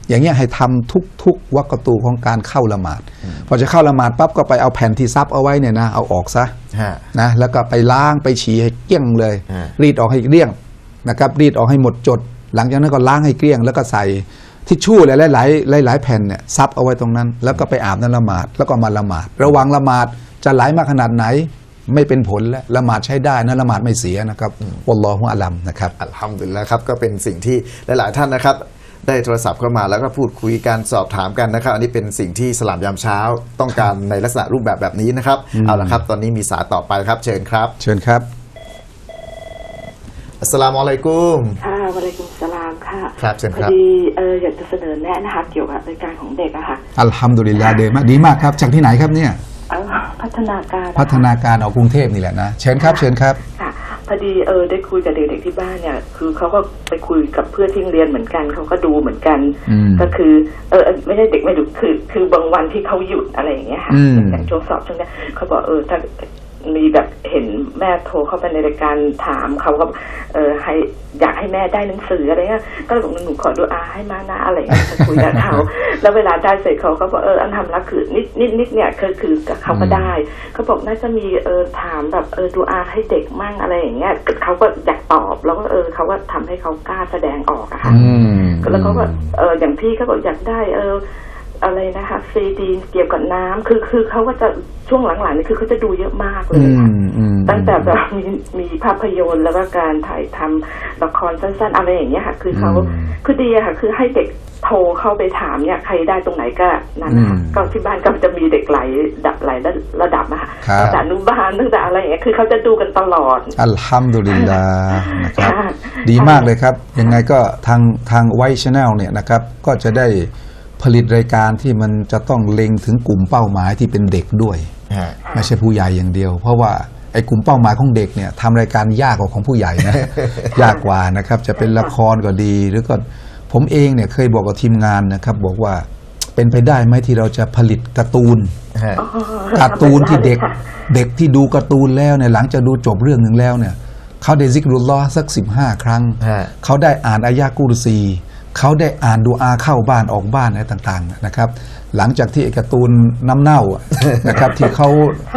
S2: อย่างเงี้ยให้ทำทุกวักตูของการเข้าละหมาดพอจะเข้าละหมาดปั๊บก็ไปเอาแผ่นที่ซับเอาไว้เนี่ยนะเอาออกซะนะแล้วก็ไปล้างไปฉี่ให้เกลี้ยงเลยรีดออกให้เกลี้ยงนะครับรีดออกให้หมดจดหลังจากนั้นก็ล้างให้เกลี้ยงแล้วก็ใส่ทิชชู่หลายแผ่นเนี่ยซับเอาไว้ตรงนั้นแล้วก็ไปอาบน้ำละหมาดแล้วก็มาละหมาดระวังละหมาดจะไหลมาขนาดไหนไม่เป็นผลแล้วละหมาดใช้ได้นะละหมาดไม่เสียนะครับวัลลอฮุอะลัมนะครับ
S1: อัลฮัมดุลิลละห์ครับก็เป็นสิ่งที่หลายๆท่านนะครับได้โทรศัพท์เข้ามาแล้วก็พูดคุยกันสอบถามกันนะครับอันนี้เป็นสิ่งที่สลามยามเช้าต้องการในลักษณะรูปแบบนี้นะครับเอาละครับตอนนี้มีสายต่อไปครับเชิญครับ
S2: เชิญครับ
S1: อัสสลามุอะลัยกุม
S3: ค่ะวะลัยกุมสลามค่ะ
S1: ครับเชิญครับ
S3: พอดีอยากจะเสนอแนะนะคะเกี่ยวกับรายการของเด็กอะค่ะ
S2: อัลฮัมดุลิลลาห์ดีมากครับจากที่ไหนครับเนี่ย
S3: พัฒนา
S2: การกรุงเทพนี่แหละนะเชิญครับ
S3: ค่ะพอดีได้คุยกับเด็กๆที่บ้านเนี่ยคือเขาก็ไปคุยกับเพื่อนที่เรียนเหมือนกันเขาก็ดูเหมือนกันก็คือไม่ใช่เด็กไม่ดูคือบางวันที่เขาหยุดอะไรอย่างเงี้ยค่ะอย่างช่วงสอบช่วงนี้เขาบอกถ้ามีแบบเห็นแม่โทรเข้าไปในรายการถามเขาก็ให้อยากให้แม่ได้หนังสืออะไรเงี้ยก็เลยบอกหนูขอดูอาให้มานะอะไรเงี้ยคุยกับเขาแล้วเวลาได้เสร็จเขาก็บอกอันทำละคือนิดเนี่ยคือเขาก็ได้เขาบอกน่าจะมีถามแบบดูอาให้เด็กมั่งอะไรอย่างเงี้ยเขาก็อยากตอบแล้วก็เขาก็ทำให้เขากล้าแสดงออกอะค่ะแล้วเขาก็อย่างพี่เขาบอกอยากได้อะไรนะคะซีดีเกี่ยวกับน้ำคือเขาก็จะช่วงหลังๆนี่คือเขาจะดูเยอะมากเลยค่ะตั้งแต่แบบมีภาพยนตร์แล้วก็การถ่ายทำละครสั้นๆอะไรอย่างเงี้ยค่ะคือเขาคือดีอะค่ะคือให้เด็กโทรเข้าไปถามเนี่ยใครได้ตรงไหนก็นั่นนะคะก็ที่บ้านก็จะมีเด็กหลายระดับอะค่ะตั้งแต่อนุบาลตั้งแต่อะไรอย่างเงี้ยคือเขาจะดูกันตลอด
S2: อัลฮัมดุลิลลาห์นะครับดีมากเลยครับยังไงก็ทางไวท์ชาแนลเนี่ยนะครับก็จะได้ผลิตรายการที่มันจะต้องเล็งถึงกลุ่มเป้าหมายที่เป็นเด็กด้วยไม่ใช่ผู้ใหญ่อย่างเดียวเพราะว่าไอ้กลุ่มเป้าหมายของเด็กเนี่ยทำรายการยากกว่าของผู้ใหญ่นะ ยากกว่านะครับจะเป็นละครก็ดีหรือก็ผมเองเนี่ยเคยบอกกับทีมงานนะครับบอกว่าเป็นไปได้ไหมที่เราจะผลิตการ์ตูนที่เด็กที่ดูการ์ตูนแล้วเนี่ยหลังจากดูจบเรื่องหนึ่งแล้วเนี่ยเขาได้ซิกรุลลอฮ์สัก15 ครั้งเขาได้อ่านอายะกุรซีเขาได้อ่านดูอาเข้าบ้านออกบ้านอะไรต่างๆนะครับหลังจากที่การ์ตูนน้ำเน่านะครับที่เขา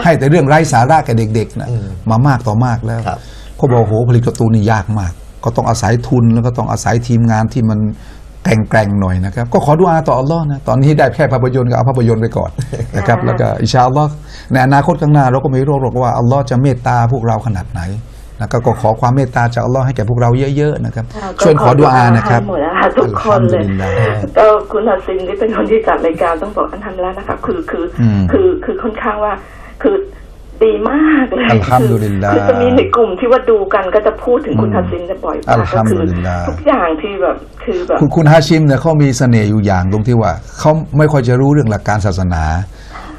S2: ให้แต่เรื่องไร้สาระแก่เด็กๆนะมามากต่อมากแล้วเขาบอกโหผลิตการ์ตูนนี่ยากมากก็ต้องอาศัยทุนแล้วก็ต้องอาศัยทีมงานที่มันแกร่งๆหน่อยนะครับก็ขอดุอาต่ออัลลอฮ์นะตอนนี้ได้แค่ภาพยนตร์ก็เอาภาพยนตร์ไปก่อนนะครับแล้วก็อินชาอัลลอฮ์ในอนาคตข้างหน้าเราก็ไม่รู้หรอกว่าอัลลอฮ์จะเมตตาพวกเราขนาดไหนนะก็ขอความเมตตาจากอัลลอฮ์ให้แก่พวกเราเยอะๆนะครับช่วยขอดุอานะครับ
S3: ทุกคนเลยก็คุณฮัสซินที่เป็นคนที่จัดรายการต้องบอกอันทำแล้วนะคะคือค่อนข้างว่าคือดีมากเลยคือจะมีในกลุ่มที่ว่าดูกันก็จะพูดถึงคุณฮัสซินจะบ่อยมากก็คือทุกอย่างที่แบบคือแบบ
S2: คุณฮาชิมเนี่ยเขามีเสน่ห์อยู่อย่างตรงที่ว่าเขาไม่ค่อยจะรู้เรื่องหลักการศาสนา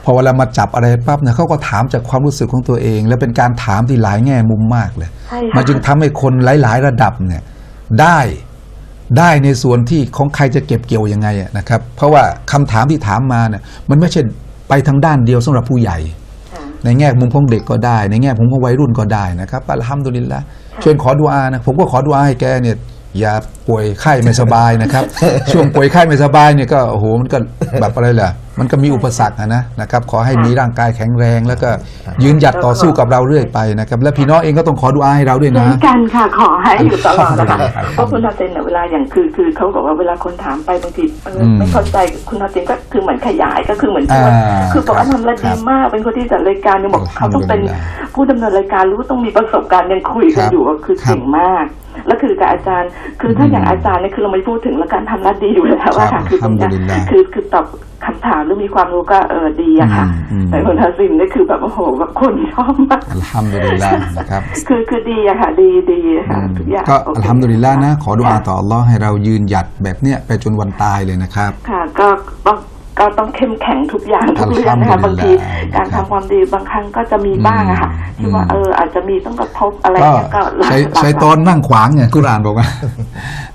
S2: พอเวลามาจับอะไรปั๊บเนี่ยเขาก็ถามจากความรู้สึกของตัวเองและเป็นการถามที่หลายแง่มุมมากเลยมันจึงทำให้คนหลายๆระดับเนี่ยได้ในส่วนที่ของใครจะเก็บเกี่ยวยังไงนะครับเพราะว่าคำถามที่ถามมาเนี่ยมันไม่ใช่ไปทางด้านเดียวสำหรับผู้ใหญ่ในแง่มุมของเด็กก็ได้ในแง่มุมของวัยรุ่นก็ได้นะครับอัลฮัมดุลิลละห์ช่วยขอดุอานะผมก็ขอดุอาให้แกเนี่ยอย่าป่วยไข้ไม่สบายนะครับ ช่วงป่วยไข้ไม่สบายเนี่ยก็โอ้โหมันก็แบบอะไรล่ะ มันก็มีอุปสรรคนะครับขอให้มีร่างกายแข็งแรงแล้วก็ยืนหยัดต่อสู้กับเราเรื่อยไปนะครับและพี่น้องเองก็ต้องขอดุอาให้เราด้วยนะ
S3: เหมือนกันค่ะขอให้อยู่ตลอดนะคะเพราะคุณนาเซนเนี่ยเวลาอย่างคือเขาบอกว่าเวลาคนถามไปบางทีไม่เข้าใจคุณนาเซนก็คือเหมือนขยายก็คือเหมือนช่วยคือบอกว่าทำแล้วดีมากเป็นคนที่จัดรายการยังบอกเขาต้องเป็นผู้ดำเนินรายการรู้ต้องมีประสบการณ์ยังคุยกันอยู่ก็คือเก่งมากแล้วคือกับอาจารย์คือถ้าอย่างอาจารย์เนี่ยคือเราไม่พูดถึงแล้วการทำนัดดีอยู่แล้วว่าค่ะคือตรงนี้คือตอบคำถามหรือมีความรู้ก็ดีอะค่ะแต่คนทัศน์นี่คือแบบโอ้โหแบบคนชอบมาก
S2: อัลฮัมดุลิลลาห์นะครับ
S3: คือดีอะค่ะดีค่ะทุกอย่าง
S2: ก็อัลฮัมดุลิลลาห์นะขอดุอาต่ออัลลอฮ์ให้เรายืนหยัดแบบเนี้ยไปจนวันตายเลยนะครับ
S3: ค่ะก็ต้องเข้มแข็งทุกอย่างทุกเรื่องนะคะบางทีการทำความดีบางครั้งก็จะมีบ้างอะค่ะที่ว่าอาจจะมีต้องกระทบอะไรก็
S2: ชัยฏอนนั่งขวางเนี่ยกุรอานบอกว่า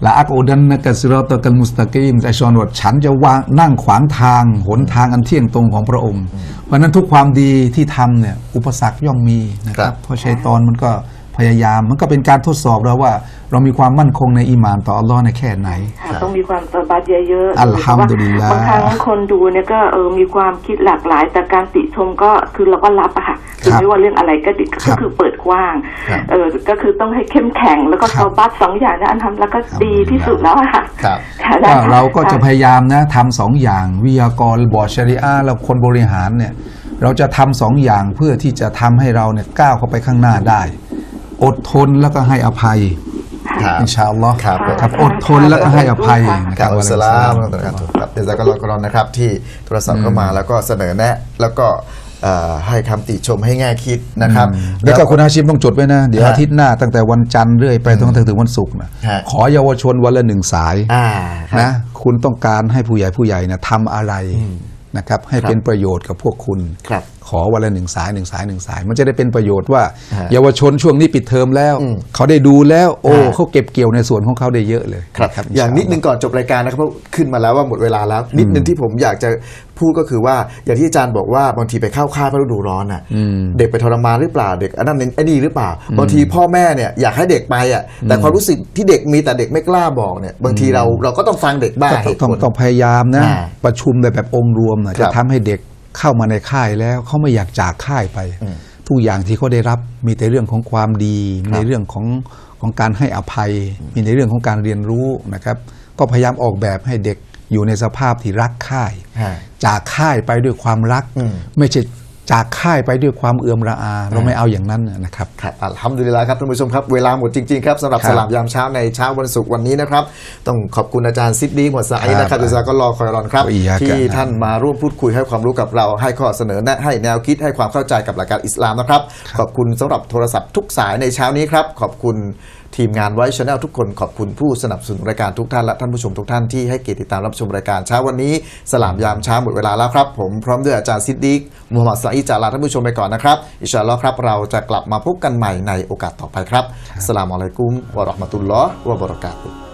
S2: ละอักอุดันนะกัสซิรอตะกัลมุสตะกีมชัยฏอนว่าฉันจะวางนั่งขวางทางหนทางอันเที่ยงตรงของพระองค์เพราะนั้นทุกความดีที่ทำเนี่ยอุปสรรคย่อมมีนะครับเพราะชัยฏอนมันก็พยายามมันก็เป็นการทดสอบเราว่าเรามีความมั่นคงในอีหม่านต่ออัลลอฮ์ในแค่ไหน
S3: ต้องมีความตะบัดเยอะๆ
S2: อัลฮัมดุลิลลาห์
S3: บางครั้งคนดูเนี่ยก็มีความคิดหลากหลายแต่การติชมก็คือเราก็รับอะค่ะคือไม่ว่าเรื่องอะไรก็คือเปิดกว้างก็คือต้องให้เข้มแข็งแล้วก็ตะบัดสองอย่างนะอันทำแล้วก็ดีที่สุดแล้วค่ะ
S2: เราก็จะพยายามนะทำสองอย่างวิทยากรบอร์ดชะรีอะห์แล้วคนบริหารเนี่ยเราจะทำสองอย่างเพื่อที่จะทำให้เราเนี่ยก้าวเข้าไปข้างหน้าได้อดทนแล้วก็ให้อภัยอินชาอัลลอฮ์ครับอดทนแล้วก็ให้อภัย
S1: นะครับอัสสลามุอะลัยกุมครับเจซากัลลอฮุกรอนนะครับที่โทรศัพท์เข้ามาแล้วก็เสนอแนะแล้วก็ให้คำติชมให้แง่คิดนะครับ
S2: แล้วก็คุณฮาชิมต้องจดไว้นะเดี๋ยวอาทิตย์หน้าตั้งแต่วันจันทร์เรื่อยไปต้องถึงวันศุกร์นะขอเยาวชนวันละ1 สายนะคุณต้องการให้ผู้ใหญ่นะทำอะไรนะครับให้เป็นประโยชน์กับพวกคุณขอวันละ1 สายมันจะได้เป็นประโยชน์ว่าเยาวชนช่วงนี้ปิดเทอมแล้วเขาได้ดูแล้วโอ้เขาเก็บเกี่ยวในส่วนของเขาได้เยอะเลย
S1: ครับอย่างนิดนึงก่อนจบรายการนะครับเพราะขึ้นมาแล้วว่าหมดเวลาแล้วนิดนึงที่ผมอยากจะพูดก็คือว่าอย่างที่อาจารย์บอกว่าบางทีไปเข้าค่ายพระฤดูร้อนอ่ะเด็กไปทรมานหรือเปล่าเด็กอันนั้นไอ้นี่หรือเปล่าบางทีพ่อแม่เนี่ยอยากให้เด็กไปอ่ะแต่ความรู้สึกที่เด็กมีแต่เด็กไม่กล้าบอกเนี่ยบางทีเราก็ต้องฟังเด็กบ้าง
S2: ต้องพยายามนะประชุมแบบองค์รวมจะทำให้เด็กเข้ามาในค่ายแล้วเขาไม่อยากจากค่ายไปทุกอย่างที่เขาได้รับมีแต่เรื่องของความดีมีในเรื่องของการให้อภัยมีในเรื่องของการเรียนรู้นะครับก็พยายามออกแบบให้เด็กอยู่ในสภาพที่รักค่ายจากค่ายไปด้วยความรักไม่ใช่จากค่ายไปด้วยความเอื่อมระอาเราไม่เอาอย่างนั้นนะครับ
S1: อัลฮัมดุลิลลาห์ครับท่านผู้ชมครับเวลาหมดจริงๆครับสำหรับสลามยามเช้าในเช้าวันศุกร์วันนี้นะครับต้องขอบคุณอาจารย์ซิดดีหมวดสายนะครับอิซาก็รอคอยรอนครับที่ท่านมาร่วมพูดคุยให้ความรู้กับเราให้ข้อเสนอแนะให้แนวคิดให้ความเข้าใจกับหลักการอิสลามนะครับขอบคุณสำหรับโทรศัพท์ทุกสายในเช้านี้ครับขอบคุณทีมงานไว้ชาแนลทุกคนขอบคุณผู้สนับสนุนรายการทุกท่านและท่านผู้ชมทุกท่านที่ให้เกียรติติดตามรับชมรายการเช้าวันนี้สลามยามเช้าหมดเวลาแล้วครับผมพร้อมด้วยอาจารย์ซิดดีกมูฮัมหมัดซะอีดจะลาท่านผู้ชมไปก่อนนะครับอินชาอัลลอฮ์ครับเราจะกลับมาพบกันใหม่ในโอกาสต่อไปครับอัสสลามุอะลัยกุมวะเราะห์มะตุลลอฮ์วะบะเราะกาตุฮ์